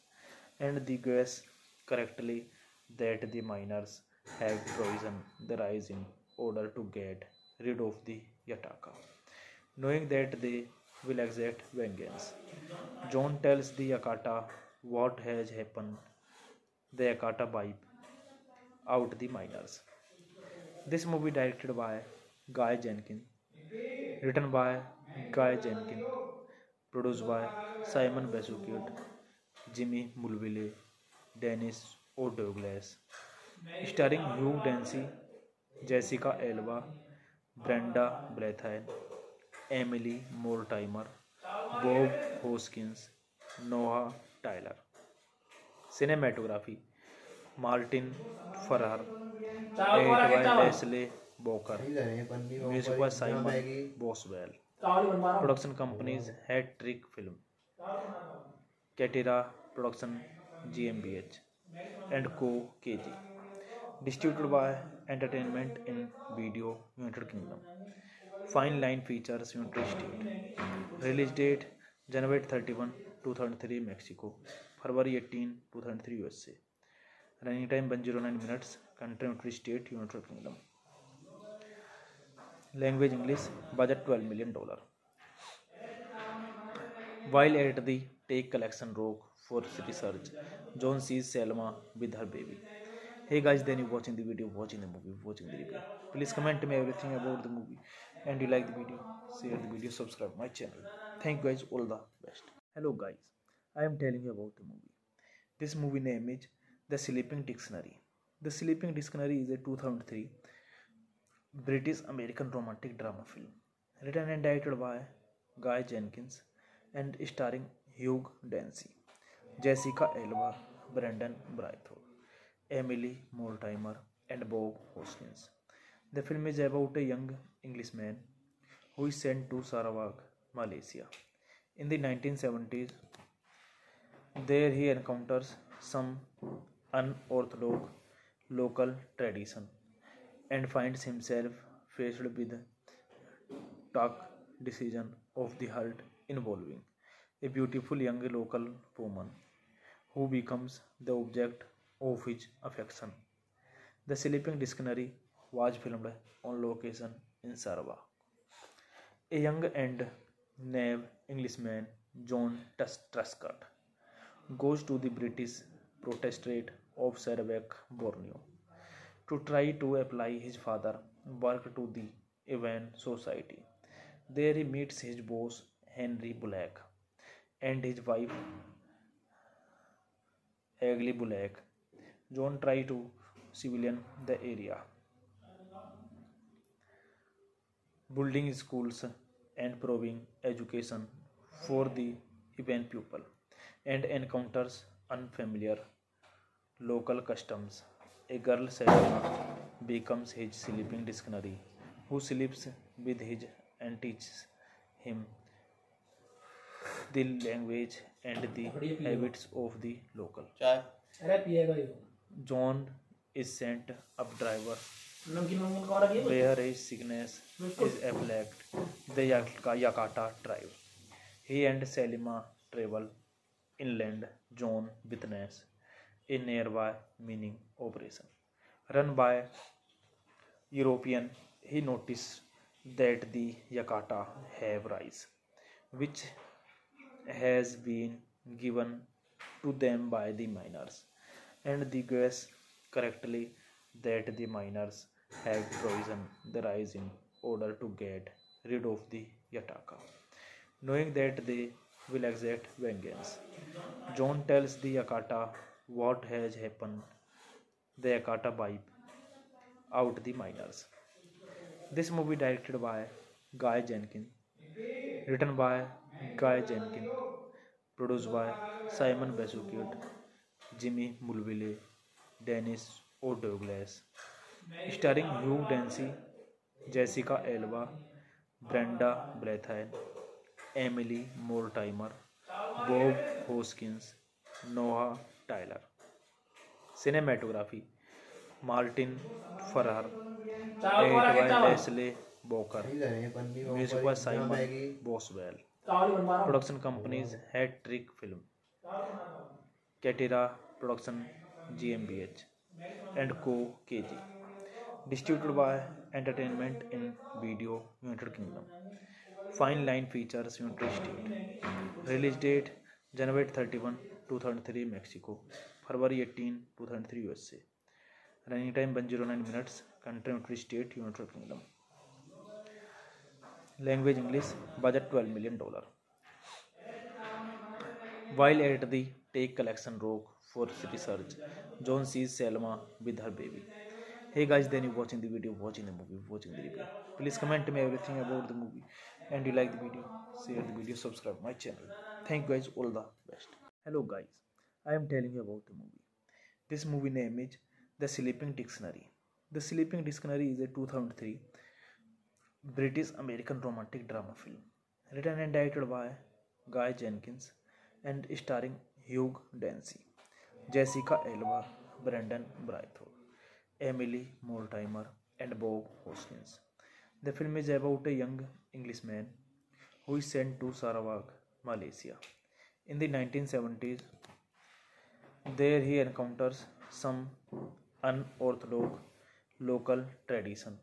and they guess correctly that the miners have poisoned the rice in order to get rid of the Yataka. Knowing that they will exact vengeance, John tells the Yakata what has happened. The Yakata wipe out the miners. This movie directed by Guy Jenkins, written by Guy Jenkins, produced by Simon Basukut, Jimmy Mulville, Dennis O'Douglas, starring Hugh Dancy, Jessica Alba, Brenda Braithwaite, Emily Mortimer, Bob Hoskins, Noah Tyler. Cinematography Martin Farrar, edited by Leslie Boker, music by Simon Boswell. Production companies Hat Trick Film, Catera Production GmbH, and Co. KG. Distributed by Entertainment in Video, United Kingdom. Fine Line Features, United States. Release date January 31, 2003, Mexico. February 18, 2003, USA. Running time 109 minutes. Country United States, United Kingdom. Language English. Budget $12 million. While at the take collection rock for research, John sees Selma with her baby. Hey guys, then you watching the video, watching the movie, watching the review. Please comment me everything about the movie, and you like the video, share the video, subscribe my channel. Thank you guys, all the best. Hello guys, I am telling you about the movie. This movie name is The Sleeping Dictionary. The Sleeping Dictionary is a 2003 British American romantic drama film written and directed by Guy Jenkins and starring Hugh Dancy, Jessica Alba, Brendan Braithwaite, Emily Mortimer, and Bob Hoskins. The film is about a young Englishman who is sent to Sarawak, Malaysia. In the 1970s, There he encounters some unorthodox local tradition and finds himself faced with tough decision of the heart involving a beautiful young local woman who becomes the object of his affection. The Sleeping Dictionary was filmed on location in Sarawak. A young and naive Englishman, John Truscott, goes to the British Protectorate of Sarawak, Borneo, to try to apply his father work to the Evan Society. There he meets his boss Henry Bullock and his wife Agli Bullock. John tries to civilian the area, building schools and providing education for the Evan pupil, and encounters unfamiliar local customs. A girl Selena becomes his sleeping dictionary, who sleeps with him and teaches him the language and the habits of the local. John is sent up driver where his sickness is afflicted the Yakata tribe. He and Selima travel inland. John witnesses a nearby mining operation run by European. He noticed that the Yakata have rice, which has been given to them by the miners, and the guess correctly that the miners have poisoned the rice in order to get rid of the Yataka, knowing that they will exact vengeance. John tells the Yakata what has happened. The Yakata wipe out the miners. This movie directed by Guy Jenkins, written by Guy Jenkins, produced by Simon Besuchet, Jimmy Mulville, Dennis O'Douglas, starring Hugh Dancy, Jessica Alba, Brenda Blethyn, Emily Mortimer, Bob Hoskins, Noah Tyler. Cinematography Martin Farrar, edited by Leslie Walker, music by Simon Boswell. Production companies Hat Trick Film, Katira Production GmbH, and Co. KG. Distributed by Entertainment in Video United Kingdom. Fine Line Features United States. Release date January 31, 2003 Mexico, February 18, 2003 USA. Running time 109 minutes. Country United States United Kingdom. Language English. Budget $12 million. While at the Take Collection Rock for research, John sees Selma with her baby. Hey guys, then you watching the video, watching the movie, watching the review. Please comment me everything about the movie, and you like the video, share the video, subscribe my channel. Thank you guys, all the best. Hello guys, I am telling you about the movie. This movie name is The Sleeping Dictionary. The Sleeping Dictionary is a 2003 British American romantic drama film, written and directed by Guy Jenkins and starring Hugh Dancy, Jessica Alba, Brendan Braithwaite, Emily Mortimer, and Bob Hoskins. The film is about a young Englishman who is sent to Sarawak, Malaysia. In the 1970s, there he encounters some unorthodox local tradition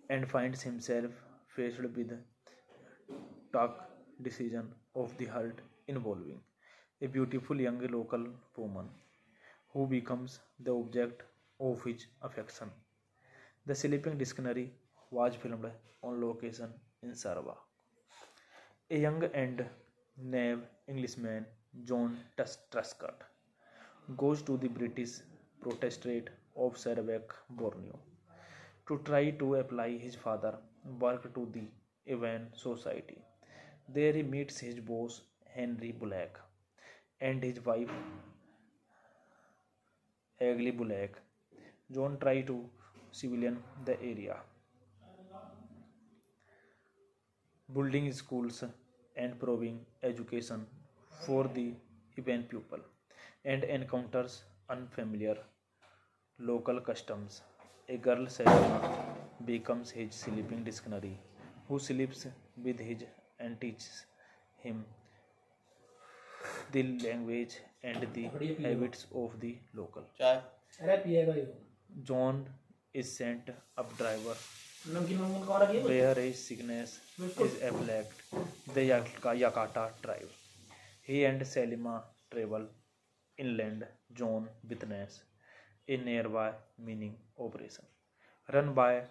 and finds himself faced with tough decision of the heart involving a beautiful young local woman who becomes the object of his affection. The Sleeping Dictionary was filmed on location in Sarawak. A young and naive Englishman, John Truscott, goes to the British Protectorate of Sarawak, Borneo, to try to apply his father work to the Evan Society. There he meets his boss Henry Bullock and his wife Agli Bullock. John tries to civilian the area, building schools and providing education for the event pupil and encounters unfamiliar local customs. A girl Selma becomes his sleeping dictionary, who sleeps with him and teaches him the language and the habits of the local. John is sent up driver where his sickness is afflict the Yakata tribe. He and Selima travel inland. John witness a nearby mining operation run by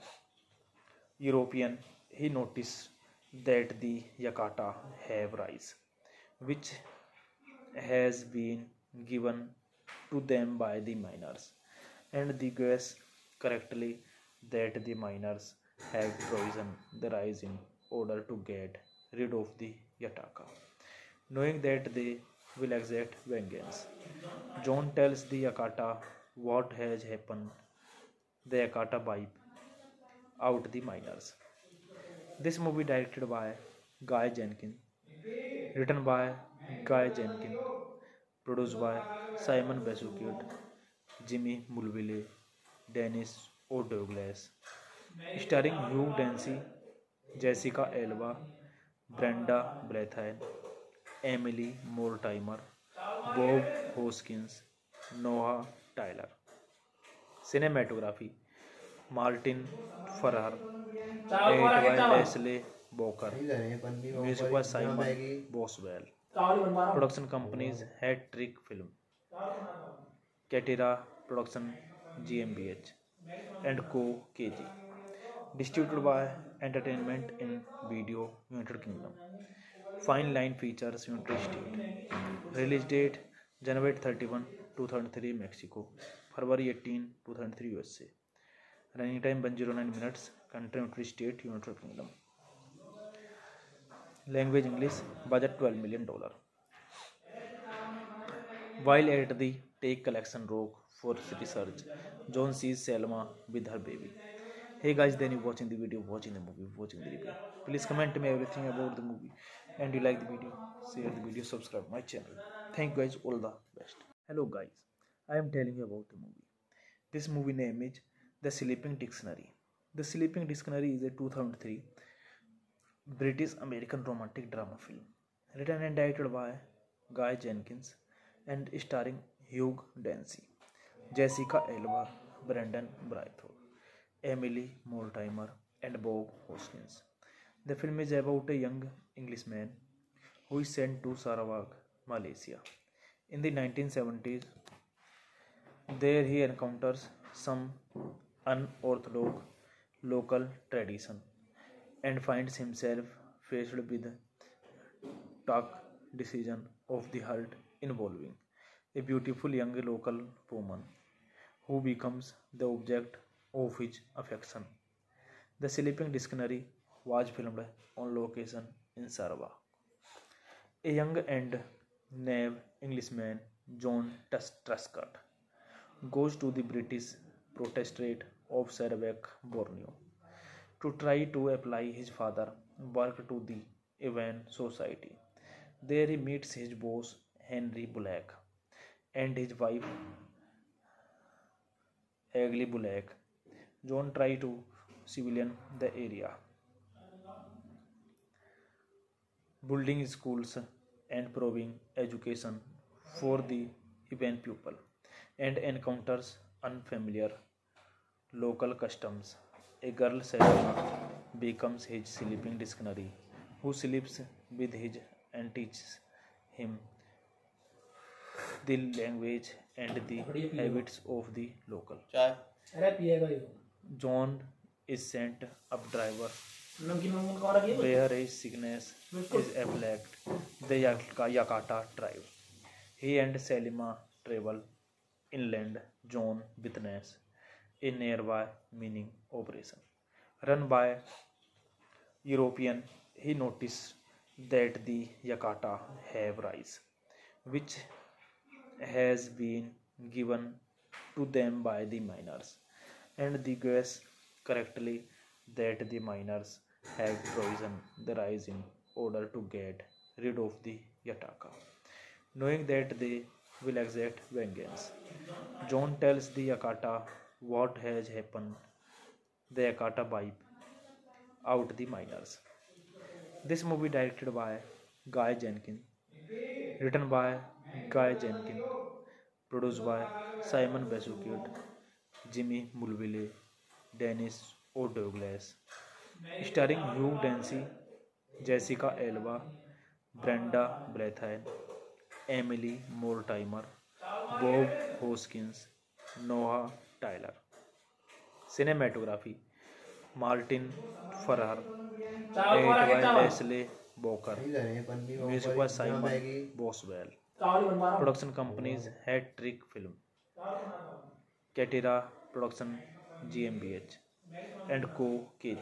European. He noticed that the Yakata have rice, which has been given to them by the miners, and the guess correctly that the miners have frozen the rice in order to get rid of the Yataka, knowing that they will exact vengeance. John tells the Yakata what has happened. The Yakata wipe out the miners. This movie directed by Guy Jenkins, written by Guy Jenkins, produced by Simon Besuchet, Jimmy Mulville, Dennis O'Douglas, starring Hugh Dancy, Jessica Alba, Brenda Blethyn, Emily Mortimer, Bob Hoskins, Noah Tyler. Cinematography Martin Farrar, edited by Leslie Walker, music by Simon Boswell. Production companies Hat Trick Film, Katira Production GmbH, and Co. KG. Distributed by Entertainment in Video United Kingdom. Fine Line Features United States. Release date January 31, 2003 Mexico, February 18, 2003 USA. Running time 109 minutes. Country United States United Kingdom. Language English. Budget $12 million. While at the Take Collection Rock for research, John sees Selma with her baby. Hey guys, then you watching the video, watching the movie, watching the review. Please comment me everything about the movie, and you like the video, share the video, subscribe my channel. Thank you guys, all the best. Hello guys, I am telling you about the movie. This movie name is The Sleeping Dictionary. The Sleeping Dictionary is a 2003 British American romantic drama film, written and directed by Guy Jenkins and starring Hugh Dancy, Jessica Alba, Brendan Braithwaite, Emily Mortimer, and Bob Hoskins. The film is about a young Englishman who is sent to Sarawak, Malaysia. In the 1970s, there he encounters some unorthodox local tradition and finds himself faced with tough decision of the heart involving a beautiful young local woman who becomes the object of his affection. The Sleeping Dictionary was filmed on location in Sarawak. A young and naive Englishman, John Truscott, goes to the British Protectorate of Sarawak, Borneo, to try to apply his father work to the Awan Society. There he meets his boss Henry Bullock and his wife Hagley Bullock. John tries to civilian the area, building schools and providing education for the event pupil, and encounters unfamiliar local customs. A girl Selma becomes his sleeping dictionary, who sleeps with him and teaches him the language and the habits of the local. John is sent up driver where his sickness is afflict the Yakata tribe. He and Selima travel inland. John witness a nearby mining operation run by European. He noticed that the Yakata have rice, which has been given to them by the miners, and the guess correctly that the miners have frozen the rice in order to get rid of the Yataka, knowing that they will exact vengeance. John tells the Yakata what has happened. The Yakata wipe out the miners. This movie directed by Guy Jenkins, written by Guy Jenkins, produced by Simon Besukiot, Jimmy Mulville, Dennis O'Douglas, starring Hugh Dancy, Jessica Alba, Brenda Blethyn, Emily Mortimer, Bob Hoskins, Noah Tyler. Cinematography Martin Farrar, edited by Leslie Boker, music by Simon Boswell. Production companies Hat Trick Film, Catera Production GmbH, and Co. KG.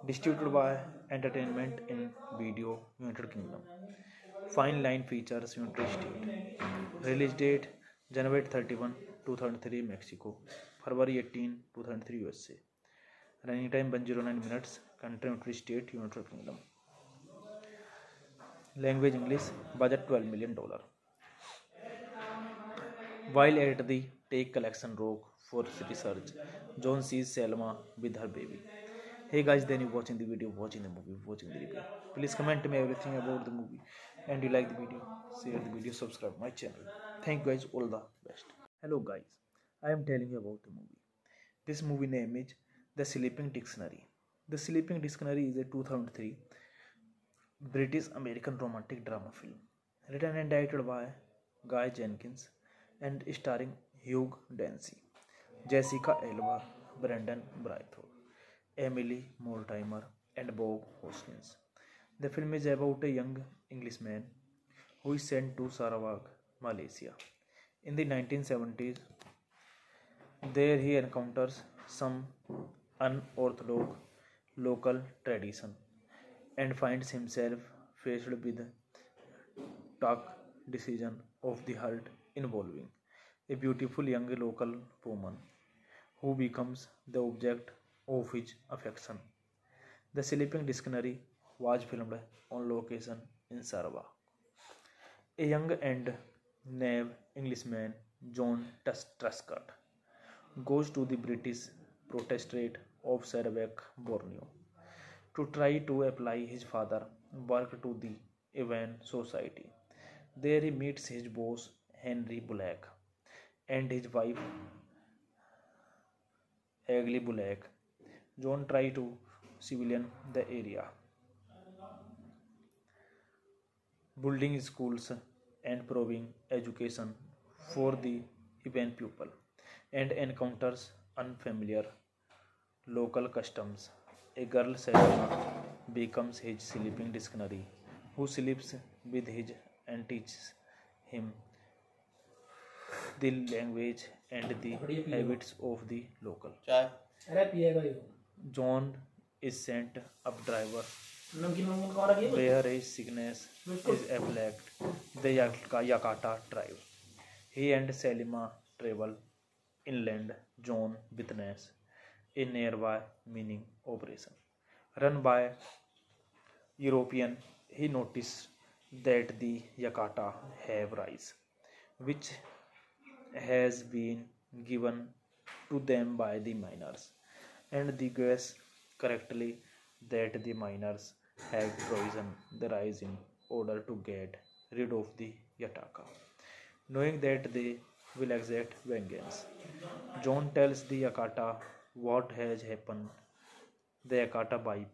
Distributed by Entertainment in Video United Kingdom. Fine Line Features United States. Release date January 31, 2003 Mexico, February 18, 2003 USA. Running time 109 minutes. Country United States United Kingdom. Language English. Budget $12 million. While at the Take Collection Rock for research, John sees Selma with her baby. Hey guys, then you watching the video, watching the movie, watching the review. Please comment me everything about the movie, and you like the video, share the video, subscribe my channel. Thank you guys, all the best. Hello guys, I am telling you about the movie. This movie name is The Sleeping Dictionary. The Sleeping Dictionary is a 2003 British American romantic drama film, written and directed by Guy Jenkins and starring Hugh Dancy, Jessica Alba, Brendan Braithwaite, Emily Mortimer, and Bob Hoskins. The film is about a young Englishman who is sent to Sarawak, Malaysia. In the 1970s, there he encounters some unorthodox local tradition and finds himself faced with tough decision of the heart involving a beautiful young local woman who becomes the object of his affection. The Sleeping Dictionary was filmed on location in Sarawak. A young and naive Englishman, John Truscott, goes to the British Protectorate of Sarawak, Borneo, to try to apply his father work to the Awan Society. There he meets his boss Henry Bullock and his wife Hagley Bullock. John tries to civilian the area, building schools and providing education for the Awan people, and encounters unfamiliar local customs. A girl Selena becomes his sleeping dictionary, who sleeps with him and teaches him the language and the habits of the local. John is sent updriver where his sickness is afflicted the Yakata tribe. He and Selima travel inland. John witnesses a nearby mining operation run by European. He noticed that the Yakata have rice, which has been given to them by the miners, and they guess correctly that the miners have poisoned the rice in order to get rid of the Yataka. Knowing that they will exact vengeance, John tells the Yakata what has happened. The Yakata wipe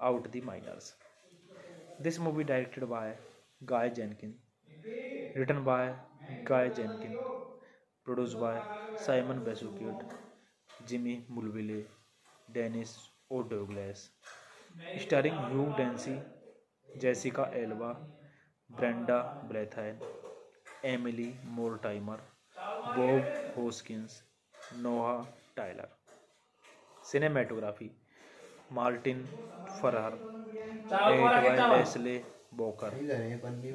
out the miners. This movie directed by Guy Jenkins, written by Guy Jenkins, produced by Simon Besukiot, Jimmy Mulville, Dennis O'Douglas, starring Hugh Dancy, Jessica Alba, Brenda Blethyn, Emily Mortimer, Bob Hoskins, Noah Tyler. Cinematography Martin Farrar, edited by Leslie Boker,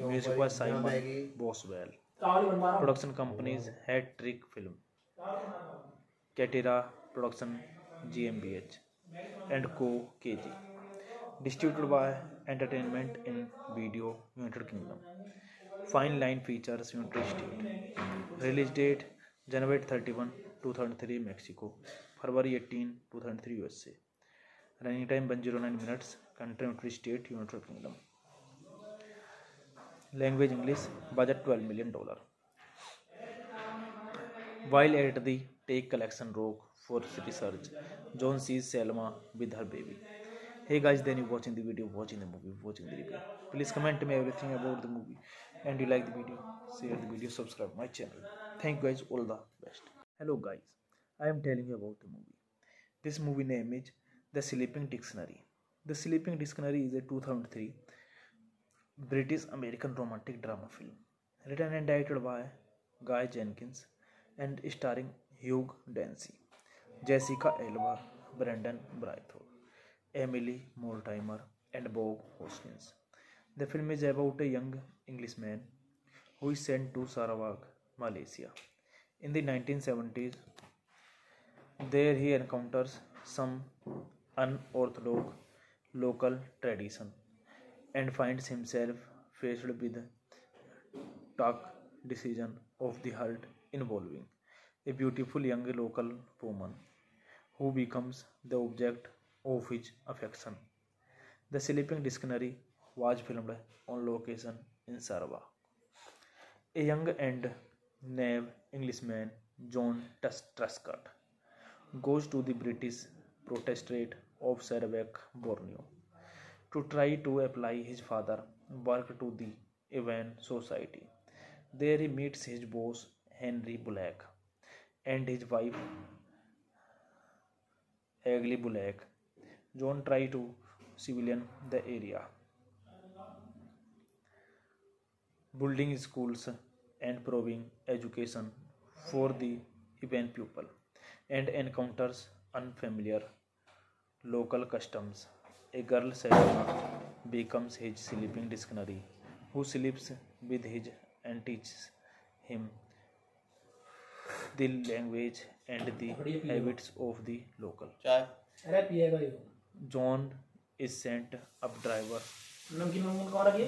music by Simon Boswell. Production companies Hat Trick Film, Catera Production GmbH, and Co. KG. Distributed by Entertainment in Video United Kingdom. Fine Line features United States. Release date January 31, 2003 Mexico, February 18, 2003 USA. Running time 109 minutes. Country United States, United Kingdom. Language English. Budget $12 million. While at the Take Collection Rock for research, John sees Selma with her baby. Hey guys, then you watching the video, watching the movie, watching the review. Please comment me everything about the movie, and you like the video, share the video, subscribe my channel. Thank you guys, all the best. Hello guys, I am telling you about the movie. This movie name is The Sleeping Dictionary. The Sleeping Dictionary is a 2003 British American romantic drama film written and directed by Guy Jenkins and starring Hugh Dancy, Jessica Alba, Brendan Braithwaite, Emily Mortimer, and Bob Hoskins. The film is about a young Englishman who is sent to Sarawak, Malaysia. In the 1970s, there he encounters some unorthodox local tradition and finds himself faced with tough decision of the heart involving a beautiful young local woman who becomes the object of his affection. The Sleeping Dictionary was filmed on location in Sarawak. A young and naive Englishman, John Truscott, goes to the British Protectorate of Sarawak, Borneo, to try to apply his father work to the Awan Society. There he meets his boss Henry Bullock and his wife Hagley Bullock. John tries to civilian the area, building schools and providing education for the Awan people, and encounters unfamiliar local customs. A girl, Selena, becomes his sleeping dictionary, who sleeps with him and teaches him the language and the habits of the local. John is sent up driver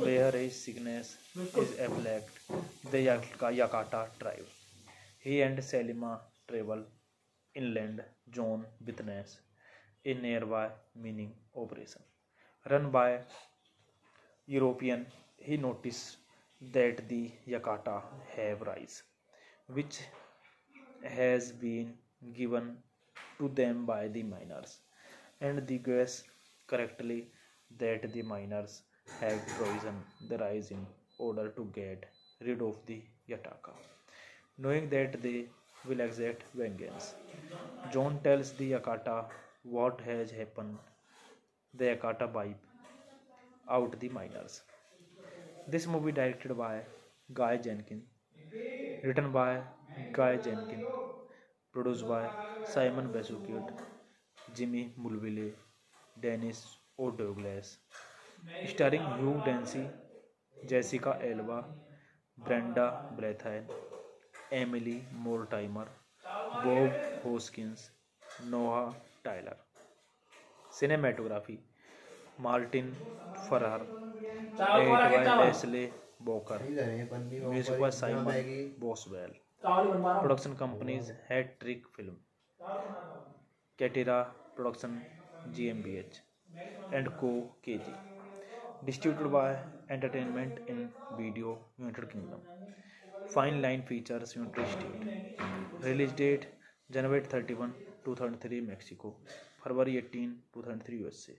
where his sickness is afflict the Yakata tribe. He and Selima travel inland. John witnesses a nearby mining operation run by European. He noticed that the Yakata have rice, which has been given to them by the miners, and the guess correctly that the miners have poisoned the rice in order to get rid of the Yataka. Knowing that they will exact vengeance, John tells the Yakata what has happened. The Yakata wipe out the miners. This movie directed by Guy Jenkins, written by Guy Jenkins, produced by Simon Basukut, Jimmy Mulville, Dennis O'Douglas, starring Hugh Dancy, Jessica Alba, Brenda Braithwaite, Emily Mortimer, Bob Hoskins, Noah Tyler. Cinematography Martin Farrar, edited by Leslie Boker, music by Simon Boswell. Production companies Hat Trick Film, Catera Production GmbH, and Co. KG. Distributed by Entertainment in Video, United Kingdom. Fine Line features United States. Release date January 31, 2003 Mexico, February 18, 2003 USA.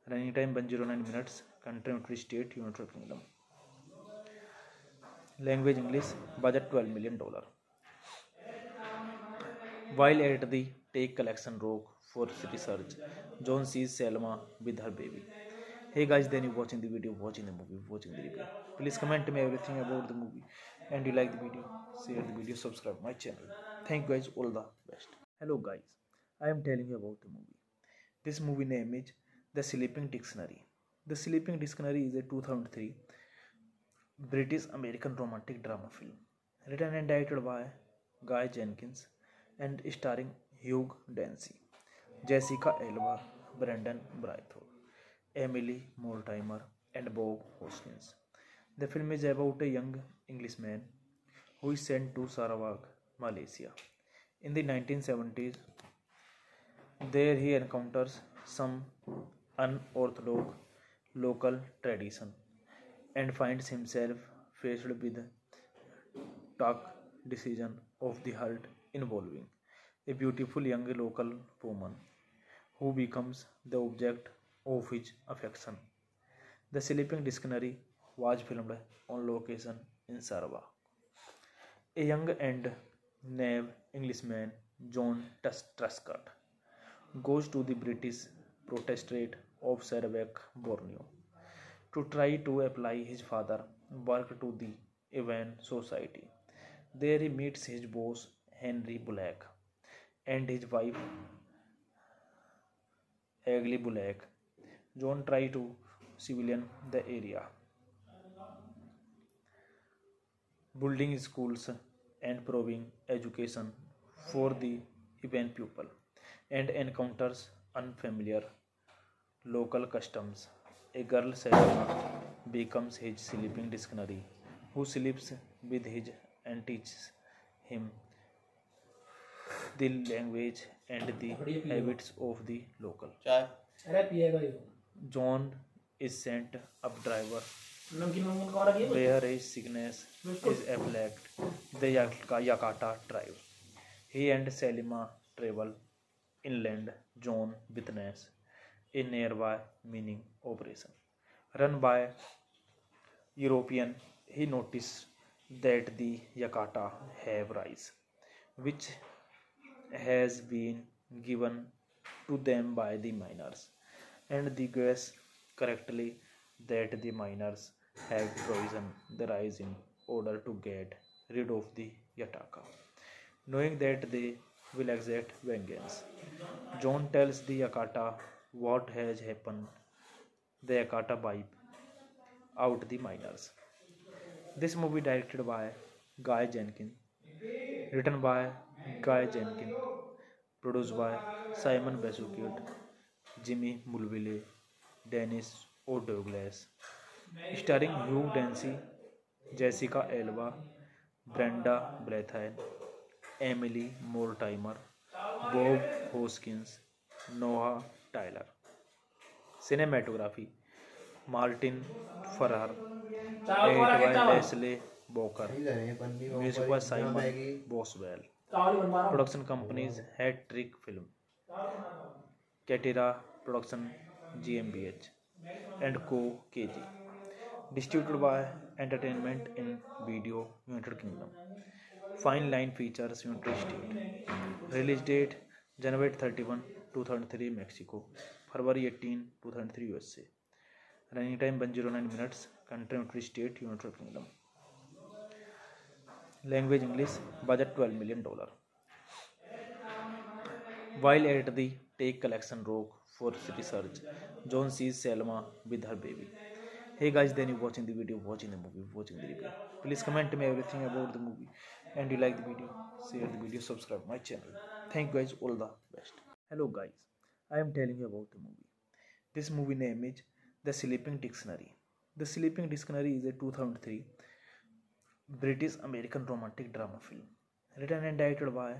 Running time 109 minutes. Country United States, United Kingdom. Language English. Budget $12 million. While at the Take Collection Rock for research, John sees Selma with her baby. Hey guys, then you watching the video, watching the movie, watching the review. Please comment me everything about the movie, and you like the video, share the video, subscribe my channel. Thank you guys, all the best. Hello guys, I am telling you about the movie. This movie name is The Sleeping Dictionary. The Sleeping Dictionary is a 2003 British American romantic drama film written and directed by Guy Jenkins and starring Hugh Dancy, Jessica Alba, Brendan Braithwaite, Emily Mortimer, and Bob Hoskins. The film is about a young Englishman who is sent to Sarawak, Malaysia. In the 1970s, there he encounters some unorthodox local tradition and finds himself faced with tough decision of the heart involving a beautiful young local woman who becomes the object of his affection. The Sleeping Dictionary was filmed on location in Sarawak. A young and naive Englishman, John Truscott, goes to the British Protectorate of Sarawak, Borneo, to try to apply his father work to the Evan Society. There he meets his boss Henry Bullock and his wife Agli Bullock. John tries to civilian the area, building schools and providing education for the Evan pupil, and encounters unfamiliar local customs. A girl Selma becomes his sleeping dictionary, who sleeps with him and teaches him the language and the habits of the local. John is sent up driver where his sickness is afflicted the Yakata tribe. He and Selima travel inland. John witnesses a nearby mining operation run by European. He noticed that the Yakata have rice, which has been given to them by the miners, and the guess correctly that the miners have poisoned the rice in order to get rid of the Yataka, knowing that they will exact vengeance. John tells the Yakata what has happened. The Yakata wipe out the miners. This movie directed by Guy Jenkins, written by Guy Jenkins, produced by Simon Besuchet, Jimmy Mulville, Dennis O'Douglas, starring Hugh Dancy, Jessica Alba, Brenda Blethyn, Emily Mortimer, Bob Hoskins, Noah Tyler. Cinematography Martin Farrar, edited by Leslie Walker, music by Simon Boswell. Production companies Hat Trick Film, Katira Production GmbH, and Co. KG. Distributed by Entertainment in Video United Kingdom. Fine Line Features United States. Release date January 31, 2003 Mexico, February 18, 2003 USA. Running time 109 minutes. Country United States United Kingdom. Language English. Budget $12 million. While at the Take Collection Rock for research, John sees Selma with her baby. Hey guys, then you watching the video, watching the movie, watching the review. Please comment me everything about the movie, and you like the video, share the video, subscribe my channel. Thank you guys, all the best. Hello guys, I am telling you about the movie. This movie name is The Sleeping Dictionary. The Sleeping Dictionary is a 2003 British American romantic drama film, written and directed by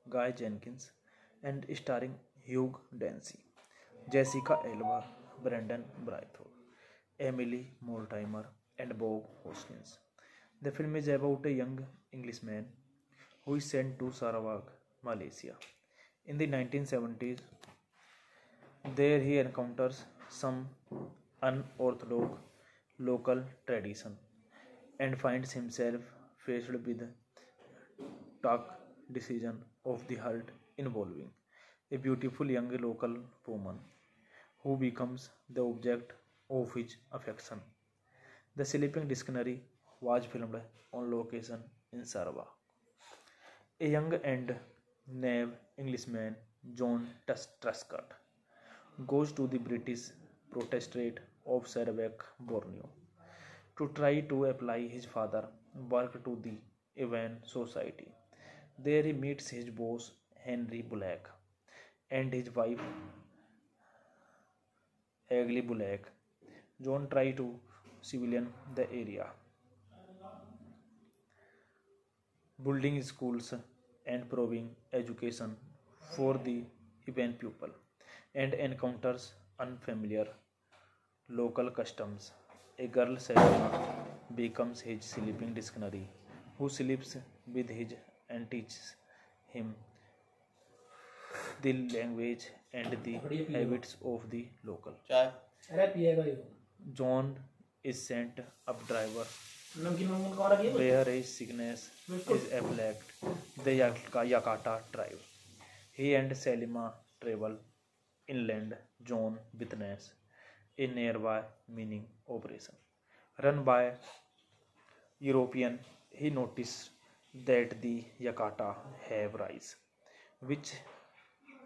Guy Jenkins and starring Hugh Dancy, Jessica Alba, Brendan Braithwaite, Emily Mortimer, and Bob Hoskins. The film is about a young Englishman who is sent to Sarawak, Malaysia. In the 1970s, there he encounters some unorthodox local tradition and finds himself faced with tough decision of the heart involving a beautiful young local woman who becomes the object of his affection. The Sleeping Dictionary was filmed on location in Sarawak. A young and naive Englishman, John Truscott, goes to the British Protectorate of Sarawak, Borneo, to try to apply his father work to the Evan Society. There he meets his boss Henry Bullock and his wife Agli Bullock. John tries to civilian the area, building schools and proving education for the event pupil, and encounters unfamiliar local customs. A girl Selma becomes his sleeping dictionary, who sleeps with him and teaches him the language and the habits of the local. John is sent up driver where his sickness is afflict the Yakata tribe. He and Selima travel inland. John witness a nearby mining operation run by European. He noticed that the Yakata have rice, which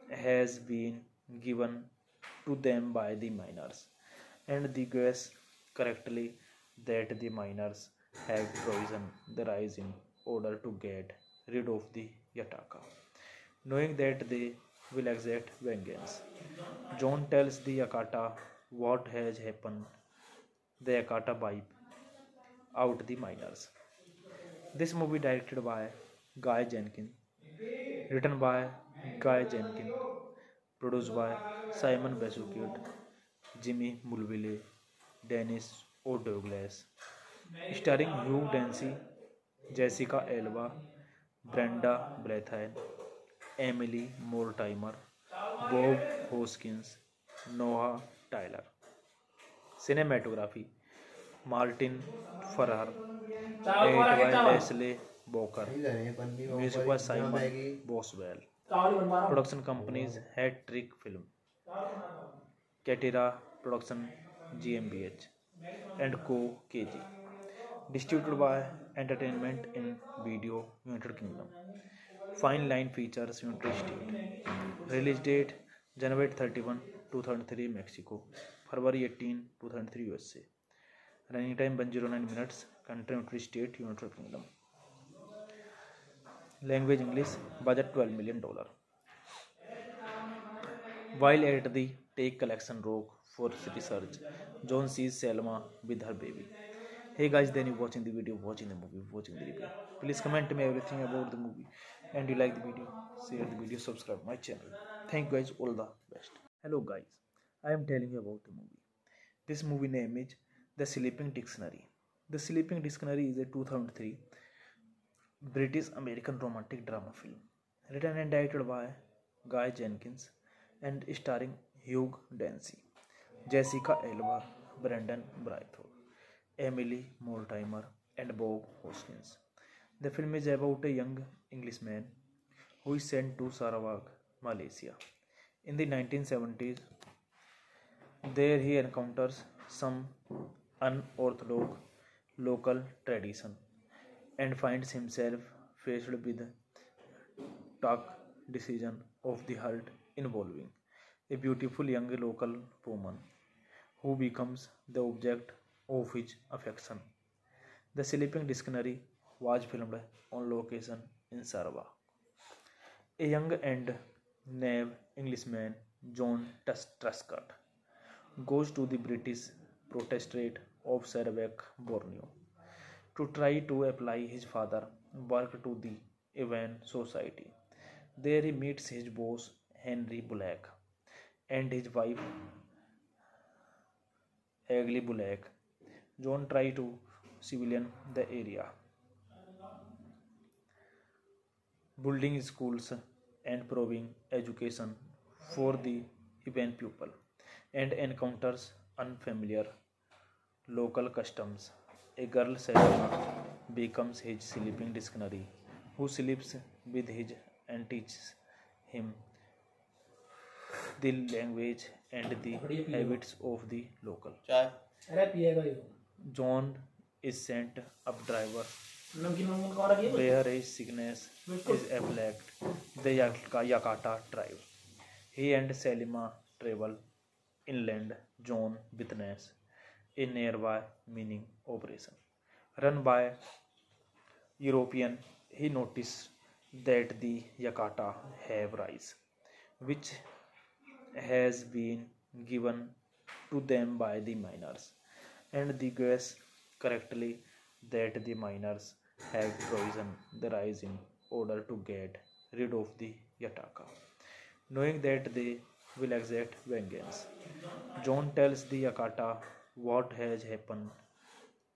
has been given to them by the miners, and the guess correctly that the miners have poisoned the rice in order to get rid of the Yataka, knowing that they will exact vengeance. John tells the Yakata what has happened. The Yakata wipe out the miners. This movie directed by Guy Jenkins, written by Guy Jenkins, produced by Simon Besuchet, Jimmy Mulville, Dennis O'Douglas, starring Hugh Dancy, Jessica Alba, Brenda Blethyn, Emily Mortimer, Bob Hoskins, Noah Tyler. Cinematography Martin Farrar, edited by Leslie Walker, music by Simon Boswell. Production companies Hat Trick Film, Katira Production GmbH, and Co. KG. Distributed by Entertainment in Video United Kingdom. Fine Line Features United States. Release date January 31, 2003 Mexico, February 18, 2003 USA. Running time 109 minutes. Country United States, United Kingdom. Language English. Budget $12 million. While at the take collection rock for research, John sees Selma with her baby. Hey guys, then you watching the video, watching the movie, watching the review. Please comment me everything about the movie, and you like the video, share the video, subscribe my channel. Thank you guys, all the best. Hello guys, I am telling you about the movie. This movie name is The Sleeping Dictionary. The Sleeping Dictionary is a 2003 British American romantic drama film, written and directed by Guy Jenkins and starring Hugh Dancy, Jessica Alba, Brendan Braithwaite, Emily Mortimer, and Bob Hoskins. The film is about a young Englishman who is sent to Sarawak, Malaysia. In the 1970s, there he encounters some unorthodox local tradition and finds himself faced with tough decision of the heart involving a beautiful young local woman who becomes the object of his affection. The Sleeping Dictionary was filmed on location in Sarawak. A young and naive Englishman, John Truscott, goes to the British Protectorate of Sarawak, Borneo, to try to apply his father work to the Awan Society. There he meets his boss Henry Bullock and his wife Hagley Bullock. John tries to civilian the area, building schools and proving education for the event pupil, and encounters unfamiliar local customs. A girl Selma becomes his sleeping dictionary, who sleeps with him and teaches him the language and the habits of the local. John is sent up driver where his sickness is afflict the Yakata tribe. He and Selima travel inland. John witness a nearby mining operation run by European. He noticed that the Yakata have rice, which has been given to them by the miners, and the guess correctly that the miners have frozen the rise in order to get rid of the Yataka, knowing that they will exact vengeance. John tells the Yakata what has happened.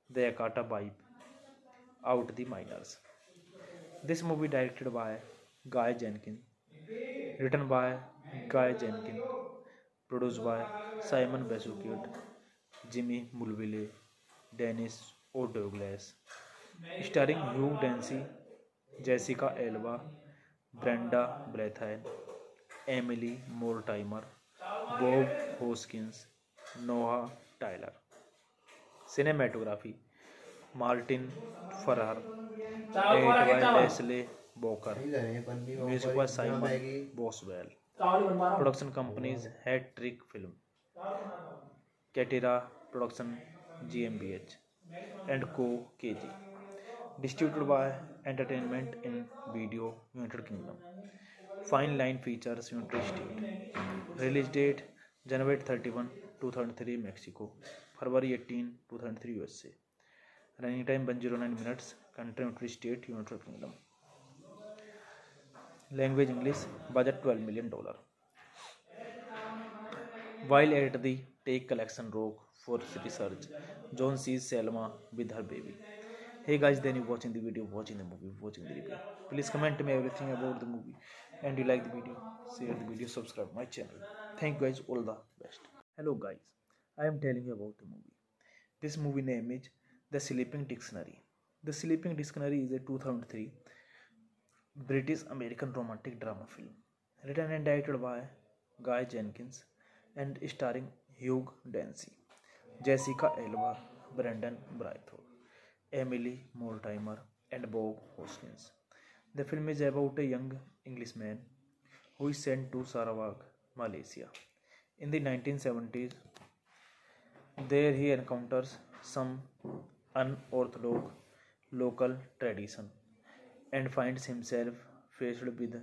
The Yakata wipe out the miners. This movie directed by Guy Jenkins, written by Guy Jenkins, produced by Simon Besukiot, Jimmy Mulville, Dennis O'Douglas, starring Hugh Dancy, Jessica Alba, Brenda Blethyn, Emily Mortimer, Bob Hoskins, Noah Tyler. Cinematography Martin Farrar, edited by Leslie Boker, music by Simon Boswell. Production companies Hat Trick Film, Catera Production GmbH, and Co. KG. Distributed by Entertainment in Video United Kingdom. Fine Line Features United States. Release date January 31, 2003 Mexico, February 18, 2003 USA. Running time 109 minutes. Country United States United Kingdom. Language English. Budget $12 million. While at the Take Collection Rock for research, John sees Selma with her baby. Hey guys, then you watching the video, watching the movie, watching the review. Please comment me everything about the movie, and you like the video, share the video, subscribe my channel. Thank you guys, all the best. Hello guys, I am telling you about the movie. This movie name is The Sleeping Dictionary. The Sleeping Dictionary is a 2003 British American romantic drama film, written and directed by Guy Jenkins and starring Hugh Dancy, Jessica Alba, Brendan Braithwaite, Emily Mortimer, and Bob Hoskins. The film is about a young Englishman who is sent to Sarawak, Malaysia. In the 1970s, there he encounters some unorthodox local tradition and finds himself faced with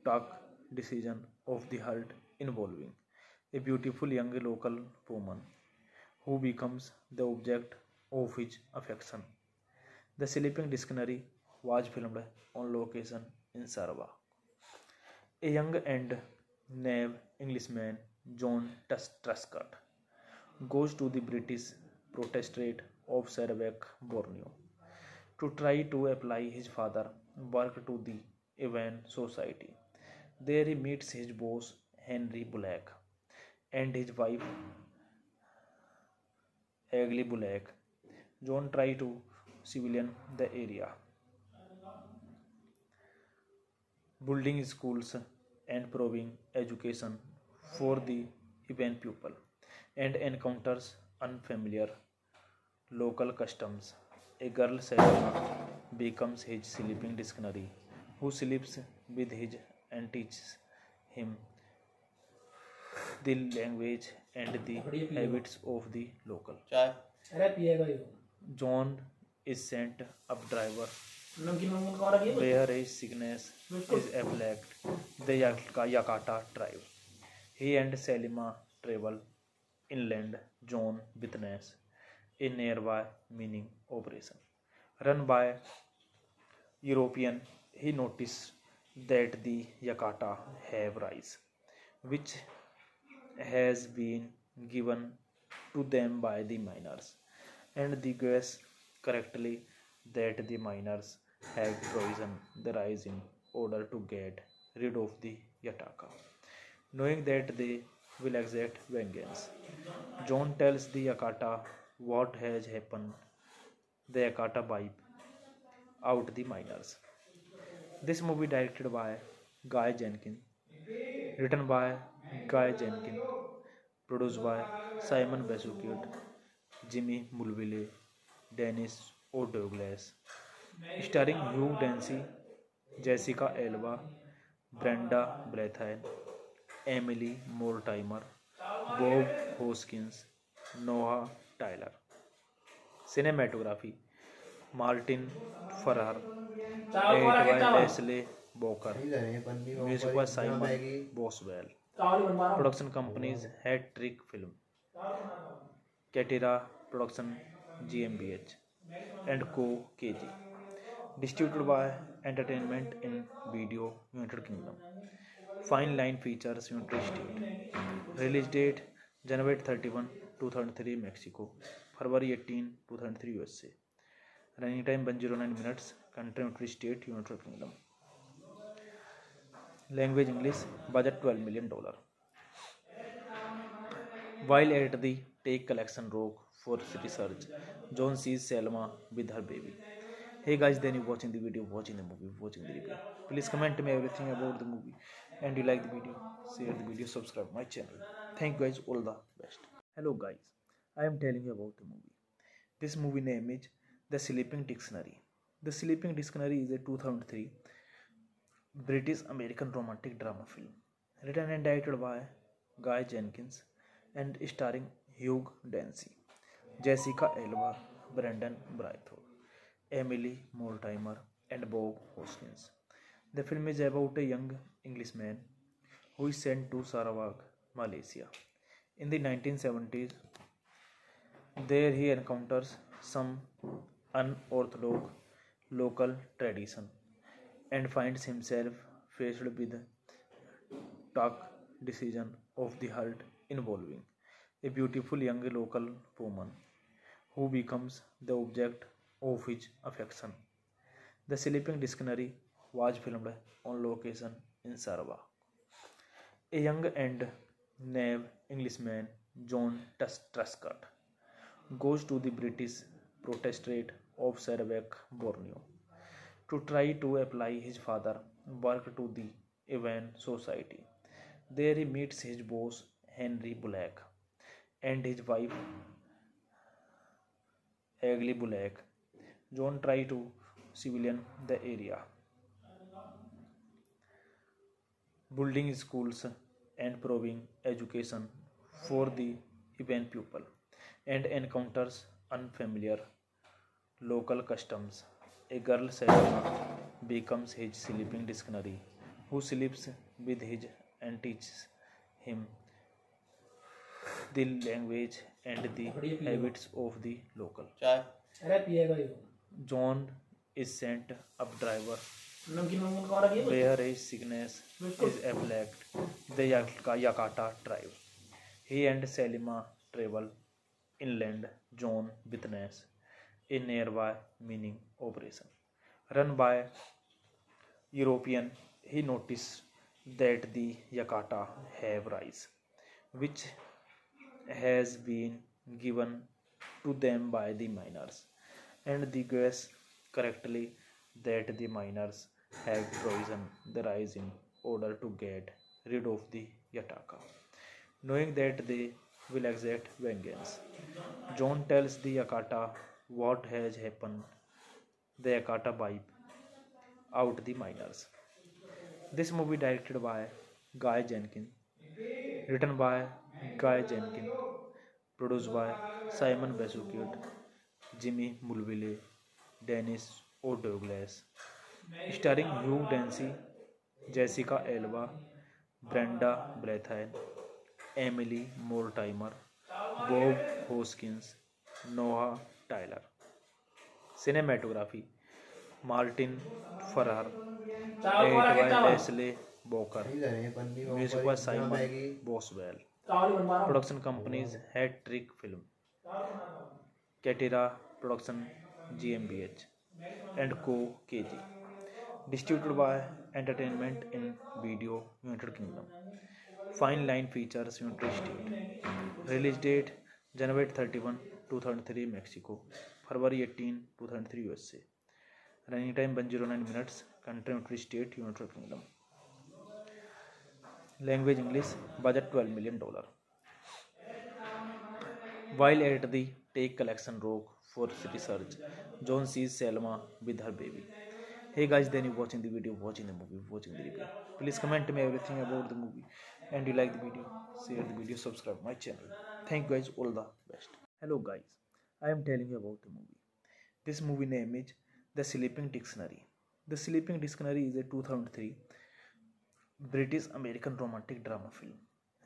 tough decision of the heart involving a beautiful young local woman who becomes the object of his affection. The Sleeping Dictionary was filmed on location in Sarawak. A young and naive Englishman, John Truscott, goes to the British Protectorate of Sarawak, Borneo, to try to apply his father work to the Awan Society. There he meets his boss Henry Bullock and his wife Hagley Bullock. John tries to civilian the area, building schools and providing education for the Awan people, and encounters unfamiliar local customs. A girl, Selena, becomes his sleeping dictionary, who sleeps with him and teaches him the language and the habits of the local. John is sent up driver where his sickness is afflicted the Yakata tribe. He and Selima travel inland. John witnesses a nearby mining operation run by European. He noticed that the Yakata have rice, which has been given to them by the miners, and they guess correctly that the miners have frozen the rice in order to get rid of the Yataka, knowing that they will exact vengeance. John tells the Yakata what has happened. The Yakata wipe out the miners. This movie directed by Guy Jenkins, written by Guy Jenkins, produced by Simon Besukiot, Jimmy Mulville, Dennis O'Douglas, starring Hugh Dancy, Jessica Alba, Brenda Blethyn, Emily Mortimer, Bob Hoskins, Noah Tyler. Cinematography Martin Farrar, edited by Leslie Boker, music by Simon Boswell. Production companies Hat Trick Film, Catera Production GmbH, and Co. KG. Distributed by Entertainment in Video, United Kingdom. Fine Line Features, United States. Release date January 31, 2003, Mexico. February 18, 2003, USA. Running time 109 minutes. Country United States, United Kingdom. Language English. Budget $12 million. While at the Take Collection Rock for research, John sees Selma with her baby. Hey guys, then you watching the video, watching the movie, watching the review. Please comment me everything about the movie, and you like the video, share the video, subscribe my channel. Thank you guys, all the best. Hello guys, I am telling you about the movie. This movie name is The Sleeping Dictionary. The Sleeping Dictionary is a 2003 British American romantic drama film written and directed by Guy Jenkins and starring Hugh Dancy, Jessica Alba, Brendan Braithwaite, Emily Mortimer, and Bob Hoskins. The film is about a young Englishman who is sent to Sarawak, Malaysia. In the 1970s, there he encounters some unorthodox local tradition and finds himself faced with tough decision of the heart involving a beautiful young local woman who becomes the object of his affection. The Sleeping Dictionary was filmed on location in Sarawak. A young and naive Englishman, John Truscott, goes to the British Protectorate of Sarawak, Borneo, to try to apply his father work to the Awan Society. There he meets his boss Henry Bullock and his wife Hagley Bullock. John tries to civilian the area, building schools and providing education for the Awan people, and encounters unfamiliar local customs. A girl, Selena, becomes his sleeping dictionary, who sleeps with him and teaches him the language and the habits of the local. John is sent up driver where his sickness is afflicted the Yakata tribe. He and Selima travel inland. John witnesses a nearby mining operation run by European. He noticed that the Yakata have rice, which has been given to them by the miners, and they guess correctly that the miners have poisoned the rice in order to get rid of the Yataka. Knowing that they will exact vengeance, John tells the Yakata what has happened. The Yakata wipe out the miners. This movie directed by Guy Jenkins, written by Guy Jenkins, produced by Simon Basukut, Jimmy Mulville, Dennis O'Douglas, starring Hugh Dancy, Jessica Alba, Brenda Braithwaite, Emily Mortimer, Bob Hoskins, Noah Tyler. Cinematography Martin Farrar, edited by Leslie Boker, music by Simon Boswell. Production companies Hat Trick Film, Catera Production GmbH, and Co. KG. Distributed by Entertainment in Video, United Kingdom. Fine Line Features, United States. Release date January 31, 2003, Mexico. February 18, 2003, USA. Running time 109 minutes. Country United States, United Kingdom. Language English. Budget $12 million. While at the Take Collection Rock for research, John sees Selma with her baby. Hey guys, then you watching the video, watching the movie, watching the review. Please comment me everything about the movie, and you like the video, share the video, subscribe my channel. Thank you guys, all the best. Hello guys, I am telling you about the movie. This movie name is The Sleeping Dictionary. The Sleeping Dictionary is a 2003 British American romantic drama film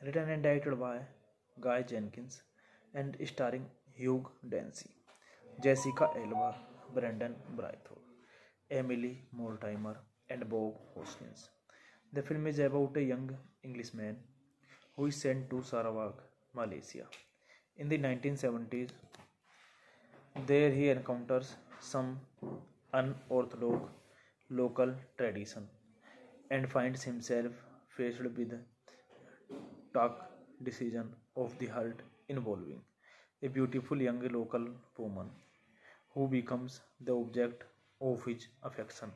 written and directed by Guy Jenkins and starring Hugh Dancy, Jessica Alba, Brendan Braithwaite, Emily Mortimer, and Bob Hoskins. The film is about a young Englishman who is sent to Sarawak, Malaysia. In the 1970s, there he encounters some unorthodox local tradition and finds himself faced with tough decision of the heart involving a beautiful young local woman who becomes the object of his affection.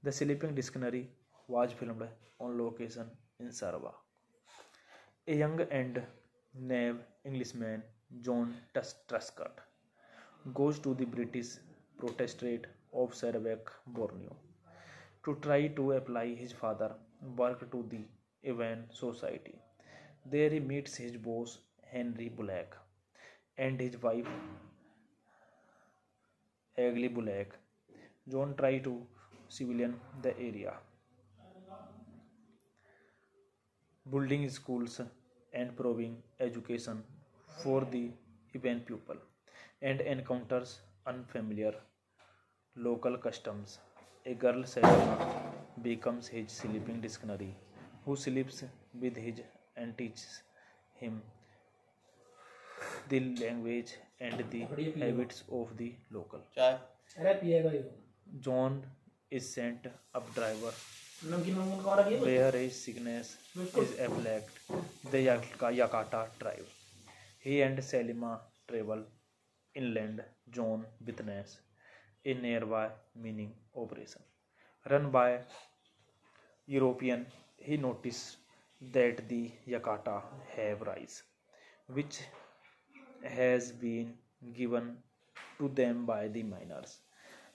The Sleeping Dictionary was filmed on location in Sarawak. A young and naive Englishman, John Truscott, goes to the British Protectorate of Sarawak, Borneo, to try to apply his father work to the Evan Society. There he meets his boss Henry Bullock and his wife Agli Bullock. John tries to civilian the area, building schools and providing education for the Evan pupil, and encounters unfamiliar local customs. A girl Selena becomes his sleeping dictionary, who sleeps with him and teaches him the language and the habits of the local. John is sent up driver where his sickness is afflicted the Yakata tribe. He and Selima travel inland. John witnesses a nearby mining operation run by European. He noticed that the Yakata have rice, which has been given to them by the miners,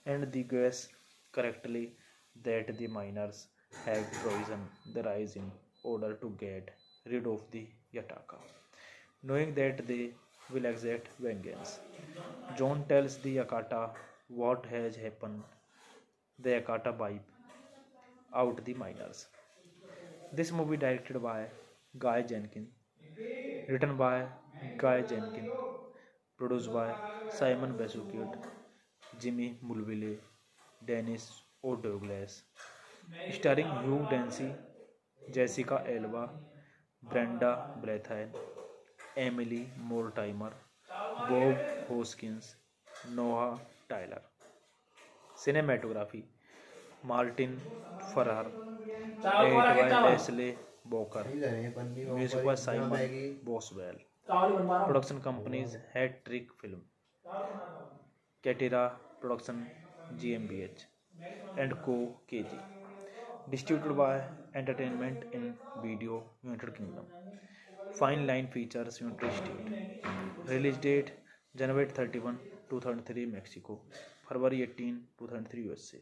and the guess correctly that the miners have poisoned the rice in order to get rid of the Yataka, knowing that they will exact vengeance. John tells the Yakata what has happened. The Yakata wipe out the miners. This movie directed by Guy Jenkins, written by Guy Jenkins, produced by Simon Besuchet, Jimmy Mulville, Dennis O'Douglas, starring Hugh Dancy, Jessica Alba, Brenda Blethyn, Emily Mortimer, Bob Hoskins, Noah Tyler. Cinematography Martin Farrar, edited by Leslie Boker, music by Simon Boswell. Production companies Hat Trick Film, Katira Production GmbH, and Co. KG. Distributed by Entertainment in Video United Kingdom. Fine Line Features United States. Release date January 31, 2003 Mexico, February 18, 2003 USA.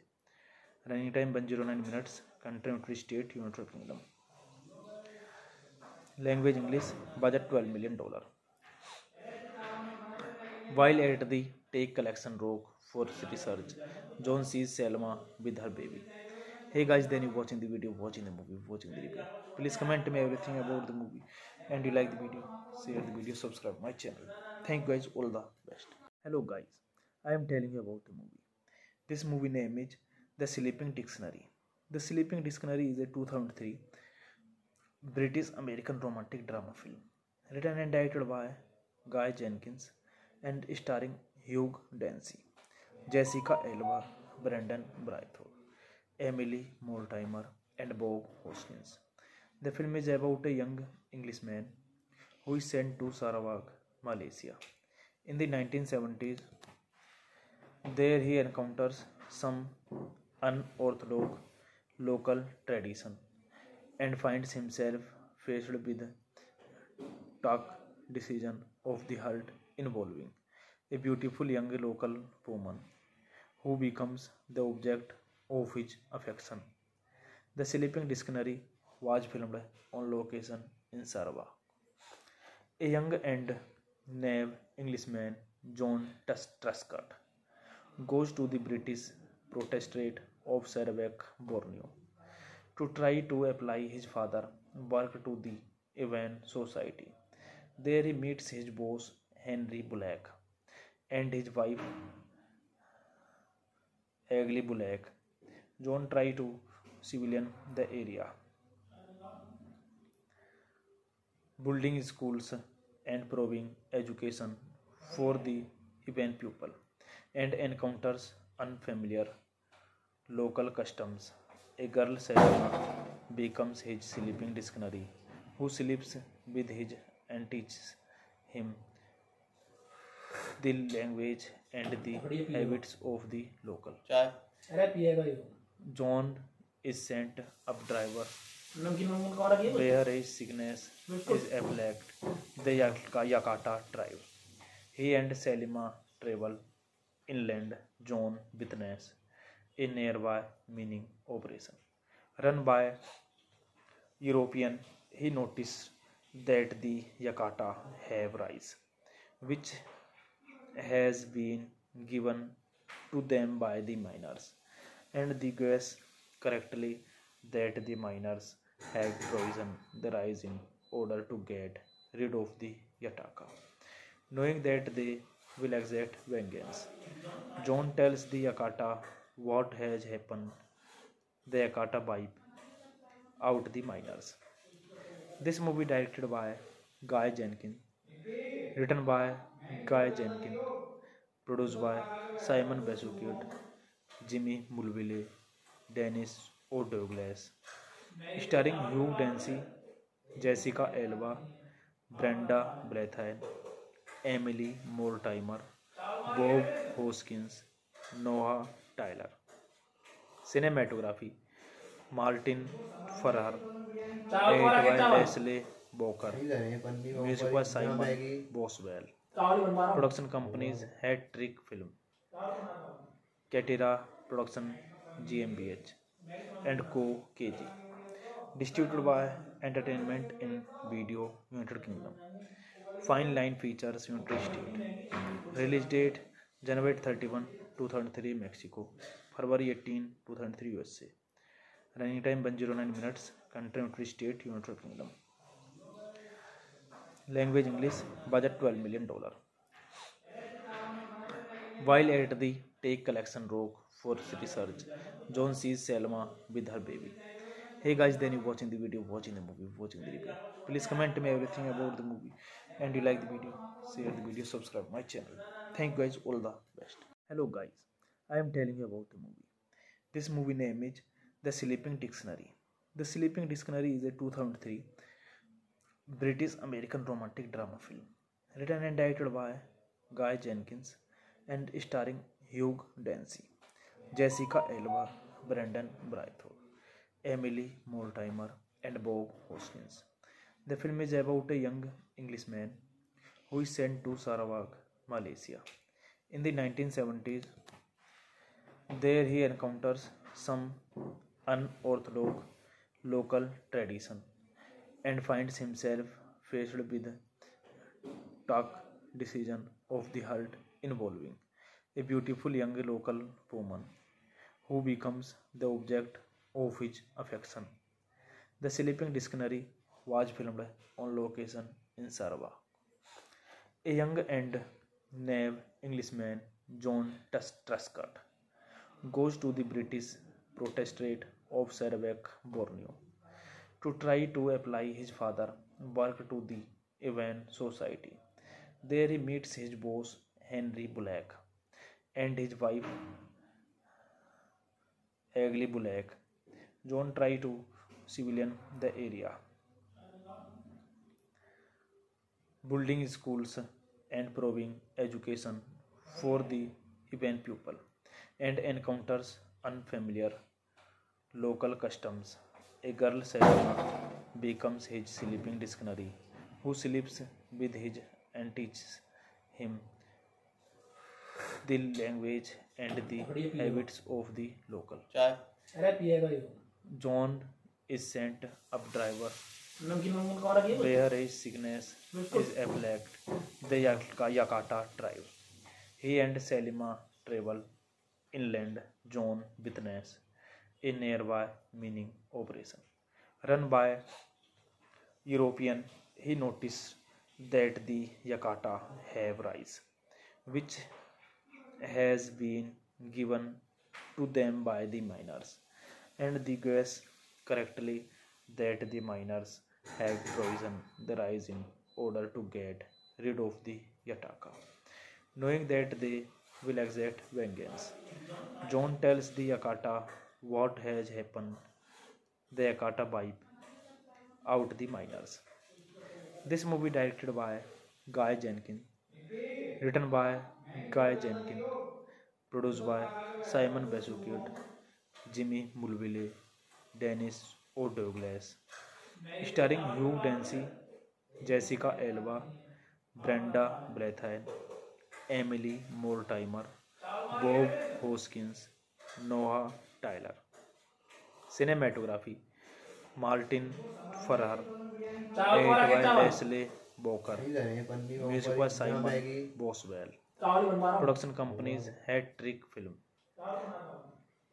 Running time 109 minutes. Country United States United Kingdom. Language English. Budget $12 million. While at the Take Collection Rock for research, John sees Selma with her baby. Hey guys, then you watching the video, watching the movie, watching the review. Please comment me everything about the movie, and you like the video, share the video, subscribe my channel. Thank you guys, all the best. Hello guys, I am telling you about the movie. This movie name is The Sleeping Dictionary. The Sleeping Dictionary is a 2003 British American romantic drama film, written and directed by Guy Jenkins and starring Hugh Dancy, Jessica Alba, Brendan Braithwaite, Emily Mortimer, and Bob Hoskins. The film is about a young Englishman who is sent to Sarawak, Malaysia. In the 1970s, there he encounters some unorthodox local tradition and finds himself faced with tough decision of the heart involving a beautiful young local woman who becomes the object of his affection. The Sleeping Dictionary was filmed on location in Sarawak. A young and naive Englishman, John Truscott, goes to the British Protectorate of Sarawak, Borneo, to try to apply his father work to the Evan Society. There he meets his boss Henry Bullock and his wife Agli Bulak. John tried to civilian the area, building schools and providing education for the event pupil, and encounters unfamiliar local customs. A girl Selena becomes his sleeping dictionary, who sleeps with him and teaches him the language and the habits of the local. John is sent up driver where his sickness is afflict the Yakata tribe. He and Selima travel inland. John witness a nearby mining operation run by European. He noticed that the Yakata have rice, which has been given to them by the miners, and the guess correctly that the miners have poisoned the rice in order to get rid of the Yataka, knowing that they will exact vengeance. John tells the Yakata what has happened. The Yakata wipe out the miners. This movie directed by Guy Jenkins, written by Guy Jenkins, produced by Simon Besuchet, Jimmy Mulville, Dennis O'Douglas, starring Hugh Dancy, Jessica Alba, Brenda Blethyn, Emily Mortimer, Bob Hoskins, Noah Tyler. Cinematography Martin Farrar, edited by Leslie Walker, music by Simon Boswell. Production companies Hat Trick Film, Katira Production GmbH, and Co. KG. Distributed by Entertainment in Video United Kingdom. Fine Line Features United States. Release date January 31, 2003 Mexico, February 18, 2003 USA. Running time 109 minutes. Country United States United Kingdom. Language English. Budget $12 million. While at the Take Collection Rock for research, John sees Selma with her baby. Hey guys, then you watching the video, watching the movie, watching the review. Please comment me everything about the movie, and you like the video, share the video, subscribe my channel. Thank you guys, all the best. Hello guys, I am telling you about the movie. This movie name is The Sleeping Dictionary. The Sleeping Dictionary is a 2003 British American romantic drama film, written and directed by Guy Jenkins and starring Hugh Dancy, Jessica Alba, Brendan Braithwaite, Emily Mortimer, and Bob Hoskins. The film is about a young Englishman who is sent to Sarawak, Malaysia. In the 1970s, there he encounters some unorthodox local tradition and finds himself faced with tough decision of the heart involving a beautiful young local woman who becomes the object of his affection. The Sleeping Dictionary was filmed on location in Sarawak. A young and naive Englishman, John Truscott, goes to the British Protectorate of Sarawak, Borneo, to try to apply his father work to the Awan Society. There he meets his boss Henry Bullock and his wife Agli Bullock. John tries to civilian the area, building schools and providing education for the event pupil, and encounters unfamiliar local customs. A girl Selena becomes his sleeping dictionary, who sleeps with him and teaches him the language and the habits of the local. John is sent up driver where his sickness is afflict the Yakata tribe. He and Selima travel inland. John witness a nearby mining operation run by European. He noticed that the Yakata have rice, which has been given to them by the miners, and they guess correctly that the miners have frozen the rise in order to get rid of the Yataka, knowing that they will exact vengeance. John tells the Yakata what has happened. The Yakata wipe out the miners. This movie directed by Guy Jenkins, written by Guy Jenkins, produced by Simon Basukut, Jimmy Mulville, Dennis O'Douglas, starring Hugh Dancy, Jessica Alba, Brenda Blethyn, Emily Mortimer, Bob Hoskins, Noah Tyler. Cinematography Martin Farrar, edited by Leslie Boker, music by Simon Boswell. Production companies Hat Trick Film,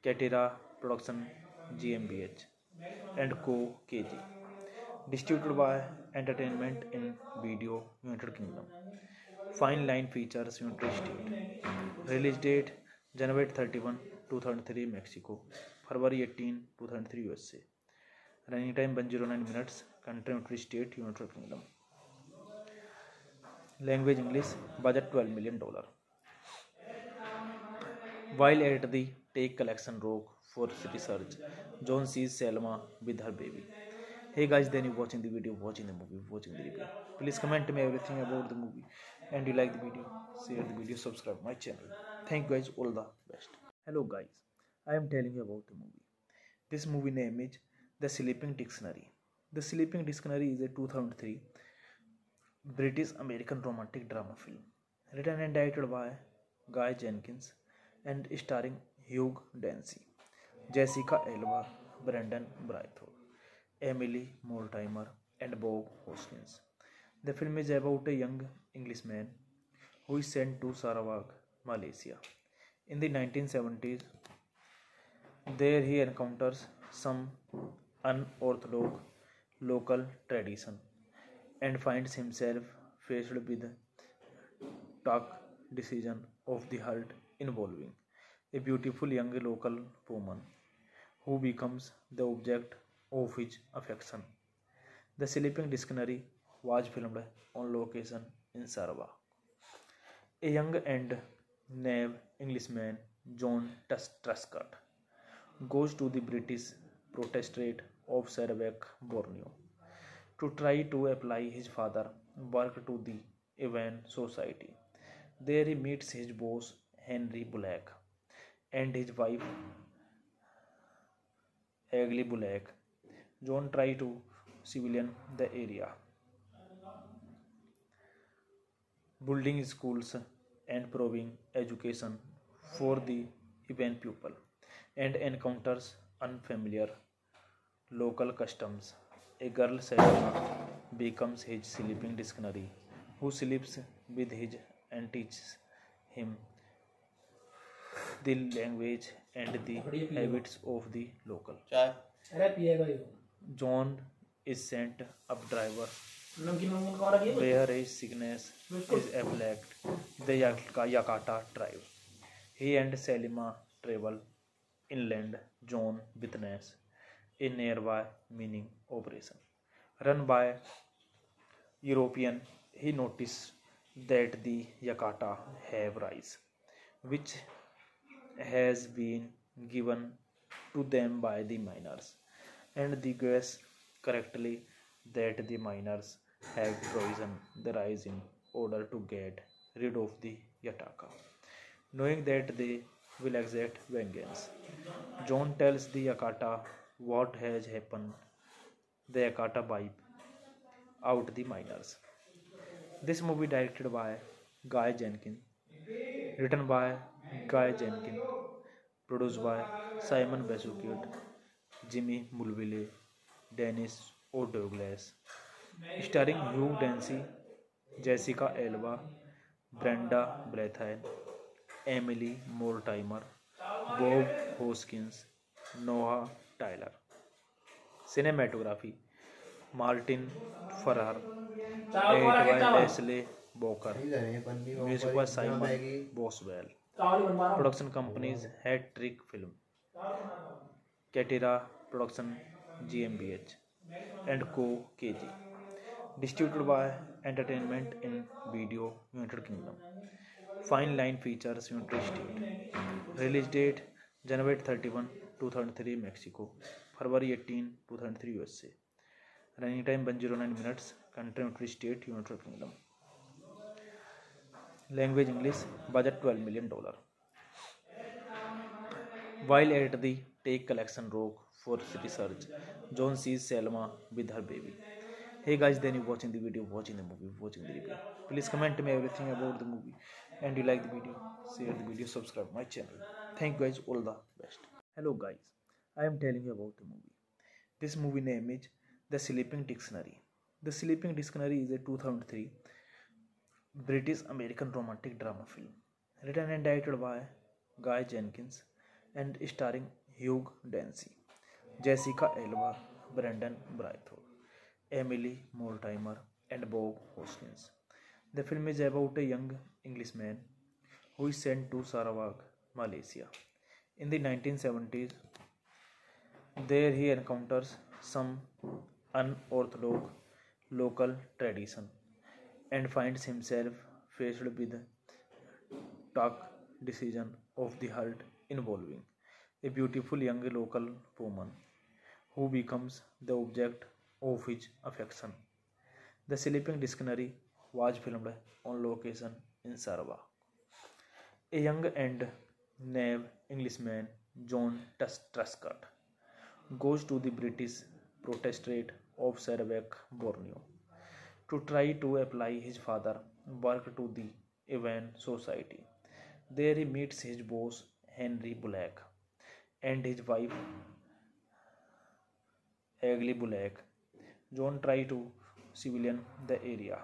Catera Production GmbH, and Co. KG. Distributed by Entertainment in Video United Kingdom. Fine Line Features United States. Release date January 31, 2003 Mexico, February 18, 2003 USA. Running time 109 minutes. Country United States United Kingdom. Language English. Budget $12 million. While at the Take Collection Rock for research, John sees Selma with her baby. Hey guys, then you watching the video, watching the movie, watching the review. Please comment me everything about the movie, and you like the video, share the video, subscribe my channel. Thank you guys, all the best. Hello guys, I am telling you about the movie. This movie name is The Sleeping Dictionary. The Sleeping Dictionary is a 2003 British American romantic drama film, written and directed by Guy Jenkins and starring Hugh Dancy, Jessica Alba, Brendan Braithwaite, Emily Mortimer, and Bob Hoskins. The film is about a young Englishman who is sent to Sarawak, Malaysia. In the 1970s, there he encounters some unorthodox local tradition and finds himself faced with tough decision of the heart involving a beautiful young local woman who becomes the object of his affection. The Sleeping Dictionary was filmed on location in Sarawak. A young and naive Englishman, John Truscott, goes to the British Protectorate of Sarawak, Borneo, to try to apply his father work to the Evan Society. There he meets his boss Henry Bullock and his wife Hagley Bullock. John tries to civilian the area, building schools and providing education for the Evan pupil, and encounters unfamiliar local customs. A girl Selena becomes his sleeping dictionary, who sleeps with him and teaches him the language and the habits of the local. John is sent up driver where his sickness is afflict the Yakata tribe. He and Selima travel inland. John witnesses a nearby mining operation run by European. He noticed that the Yakata have rice, which has been given to them by the miners, and they guess correctly that the miners have frozen the rice in order to get rid of the Yataka, knowing that they will exact vengeance. John tells the Yakata what has happened. The Yakata wipe out the miners. This movie directed by Guy Jenkins, written by Guy Jenkins, produced by Simon Basukut, Jimmy Mulville, Dennis O'Douglas, starring Hugh Dancy, Jessica Alba, Brenda Blethyn, Emily Mortimer, Bob Hoskins, Noah Tyler. Cinematography Martin Farrar, edited by Leslie Boker. Music by Simon Boswell. Production companies Hat Trick Film, Catera Production GmbH, and Co. KG. Distributed by Entertainment in Video United Kingdom. Fine Line Features United States. Release date January 31, 2003 Mexico, February 18, 2003 USA. Running time 109 minutes. Country United States United Kingdom. Language English. Budget $12 million. While at the Take Collection Rock for research, John sees Selma with her baby. Hey guys, then you watching the video, watching the movie, watching the review. Please comment me everything about the movie, and you like the video, share the video, subscribe my channel. Thank you guys, all the best. Hello guys, I am telling you about the movie. This movie name is The Sleeping Dictionary. The Sleeping Dictionary is a 2003 British American romantic drama film written and directed by Guy Jenkins and starring Hugh Dancy, Jessica Alba, Brendan Braithwaite, Emily Mortimer, and Bob Hoskins. The film is about a young Englishman who is sent to Sarawak, Malaysia. In the 1970s, there he encounters some unorthodox local tradition and finds himself faced with tough decision of the heart involving a beautiful young local woman who becomes the object of his affection. The Sleeping Dictionary was filmed on location in Sarawak. A young and naive Englishman, John Truscott, goes to the British Protectorate of Sarawak, Borneo, to try to apply his father work to the Awan Society. There he meets his boss Henry Bullock and his wife Hagley Bullock. John tries to civilian the area,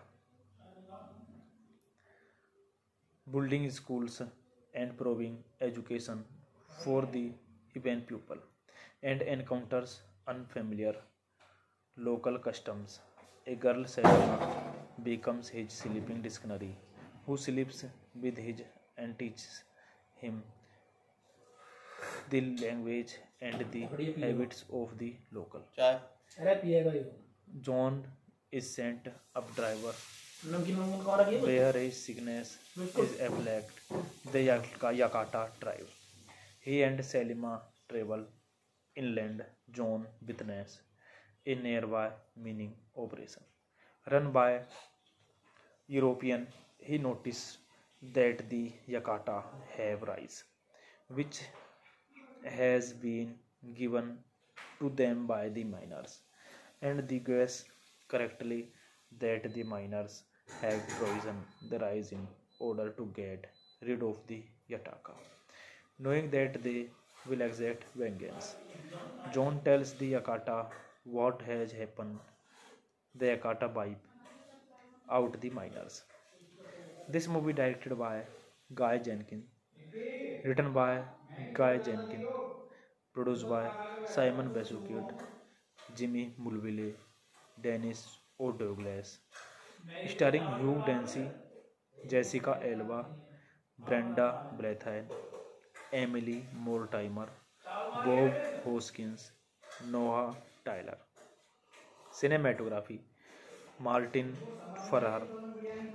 building schools and providing education for the Awan pupil, and encounters unfamiliar local customs. A girl Selena becomes his sleeping dictionary, who sleeps with him and teaches him the language and the habits of the local. John is sent up driver where his sickness is afflict the Yakata tribe. He and Selima travel inland. John witnesses a nearby mining operation run by European. He noticed that the Yakata have rice, which has been given to them by the miners, and they guess correctly that the miners have poisoned the rice in order to get rid of the Yataka. Knowing that they will exact vengeance, John tells the Yakata what has happened. The Yakata wipe out the miners. This movie directed by Guy Jenkins, written by Guy Jenkins, produced by Simon Basukut, Jimmy Mulville, Dennis O'Douglas, starring Hugh Dancy, Jessica Alba, Brenda Braithwaite, Emily Mortimer, Bob Hoskins, Noah Tyler. Cinematography Martin Farrar,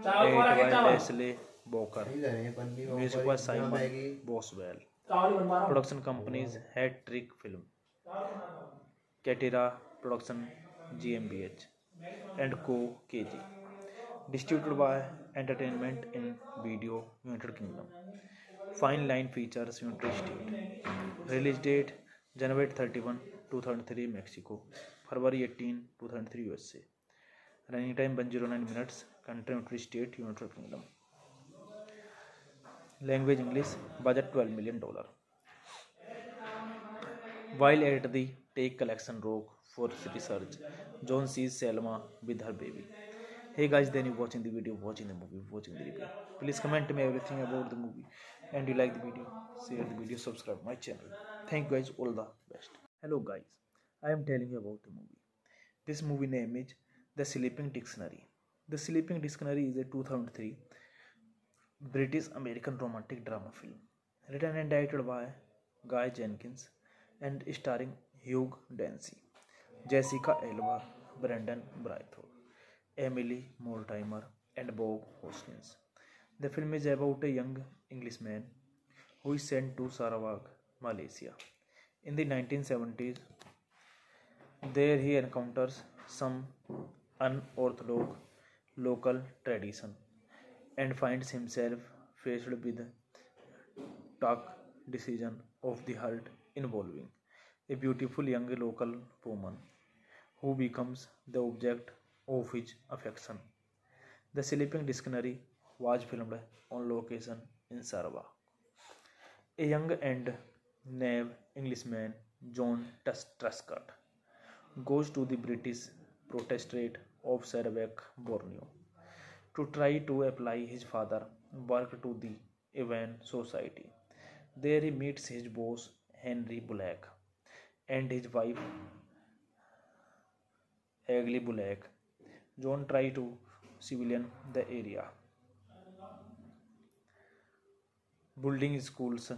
edited by Leslie Boker, music by Simon Boswell. Production companies Hat Trick Film, Catera Production GmbH, and Co. KG. Distributed by Entertainment in Video United Kingdom. Fine Line Features United States. Release date January 31, 2003 Mexico, February 18, 2003 USA. Running time 109 minutes. Country United States United Kingdom. Language English. Budget $12 million. While at the Take Collection Rock for research, John sees Selma with her baby. Hey guys, then you watching the video, watching the movie, watching the review. Please comment me everything about the movie, and you like the video, share the video, subscribe my channel. Thank you guys, all the best. Hello guys, I am telling you about the movie. This movie name is The Sleeping Dictionary. The Sleeping Dictionary is a 2003 British American romantic drama film written and directed by Guy Jenkins and starring Hugh Dancy, Jessica Alba, Brendan Braithwaite, Emily Mortimer, and Bob Hoskins. The film is about a young Englishman who is sent to Sarawak, Malaysia. In the 1970s, there he encounters some unorthodox local tradition and finds himself faced with tough decision of the heart involving a beautiful young local woman who becomes the object of his affection. The Sleeping Dictionary was filmed on location in Sarawak. A young and naive Englishman, John Truscott, goes to the British Protectorate of Sarawak, Borneo, to try to apply his father work to the Evan Society. There he meets his boss Henry Bullock and his wife Agli Bullock. John tries to civilian the area, building schools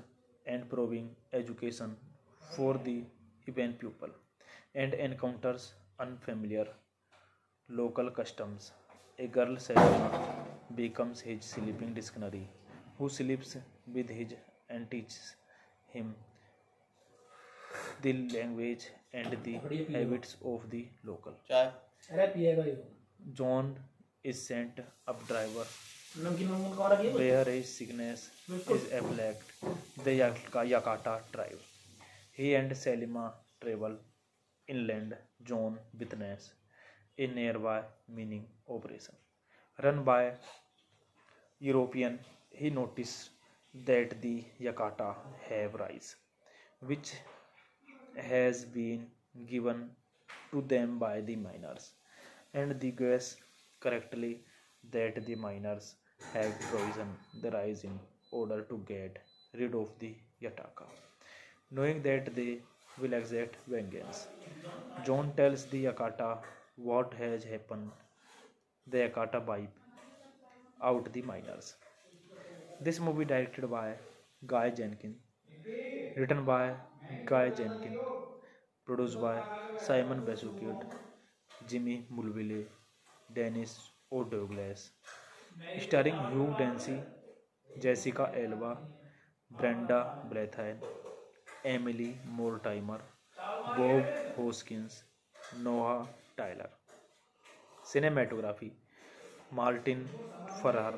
and providing education for the Evan pupil, and encounters unfamiliar local customs. A girl Selena becomes his sleeping dictionary, who sleeps with him and teaches him the language and the habits of the local. John is sent up driver where his sickness is afflicted the Yakata tribe. He and Selima travel inland. John witnesses a nearby mining operation run by European. He noticed that the Yakata have rice, which has been given to them by the miners, and the guess correctly that the miners have poisoned the rice in order to get rid of the Yataka, knowing that they will exact vengeance. John tells the Yakata what has happened. The Yakata wipe out the miners. This movie directed by Guy Jenkins, written by Guy Jenkins, produced by Simon Besuchet, Jimmy Mulville, Dennis O'Douglas, starring Hugh Dancy, Jessica Alba, Brenda Blethyn, Emily Mortimer, Bob Hoskins, Noah Tyler. Cinematography Martin Farrar,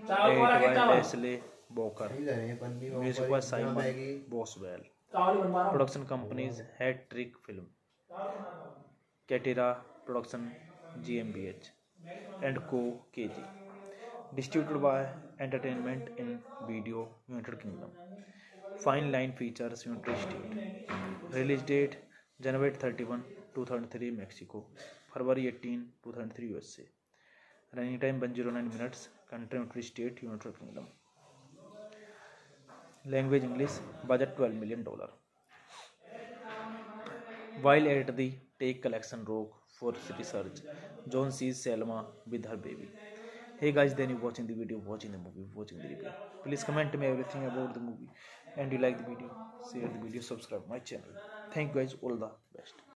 edited by Leslie Walker, music by Simon Boswell. Production companies Hat Trick Film, Katira Production GmbH, and Co. KG. Distributed by Entertainment in Video United Kingdom. Fine Line Features United States. Release date January 31, 2003 Mexico, February 18, 2003 USA. Running time 109 minutes. Country United States United Kingdom. Language English. Budget $12 million. While at the Take Collection Rock for research, John sees Selma with her baby. Hey guys, then you watching the video, watching the movie, watching the review. Please comment me everything about the movie, and you like the video, share the video, subscribe my channel. Thank you guys, all the best.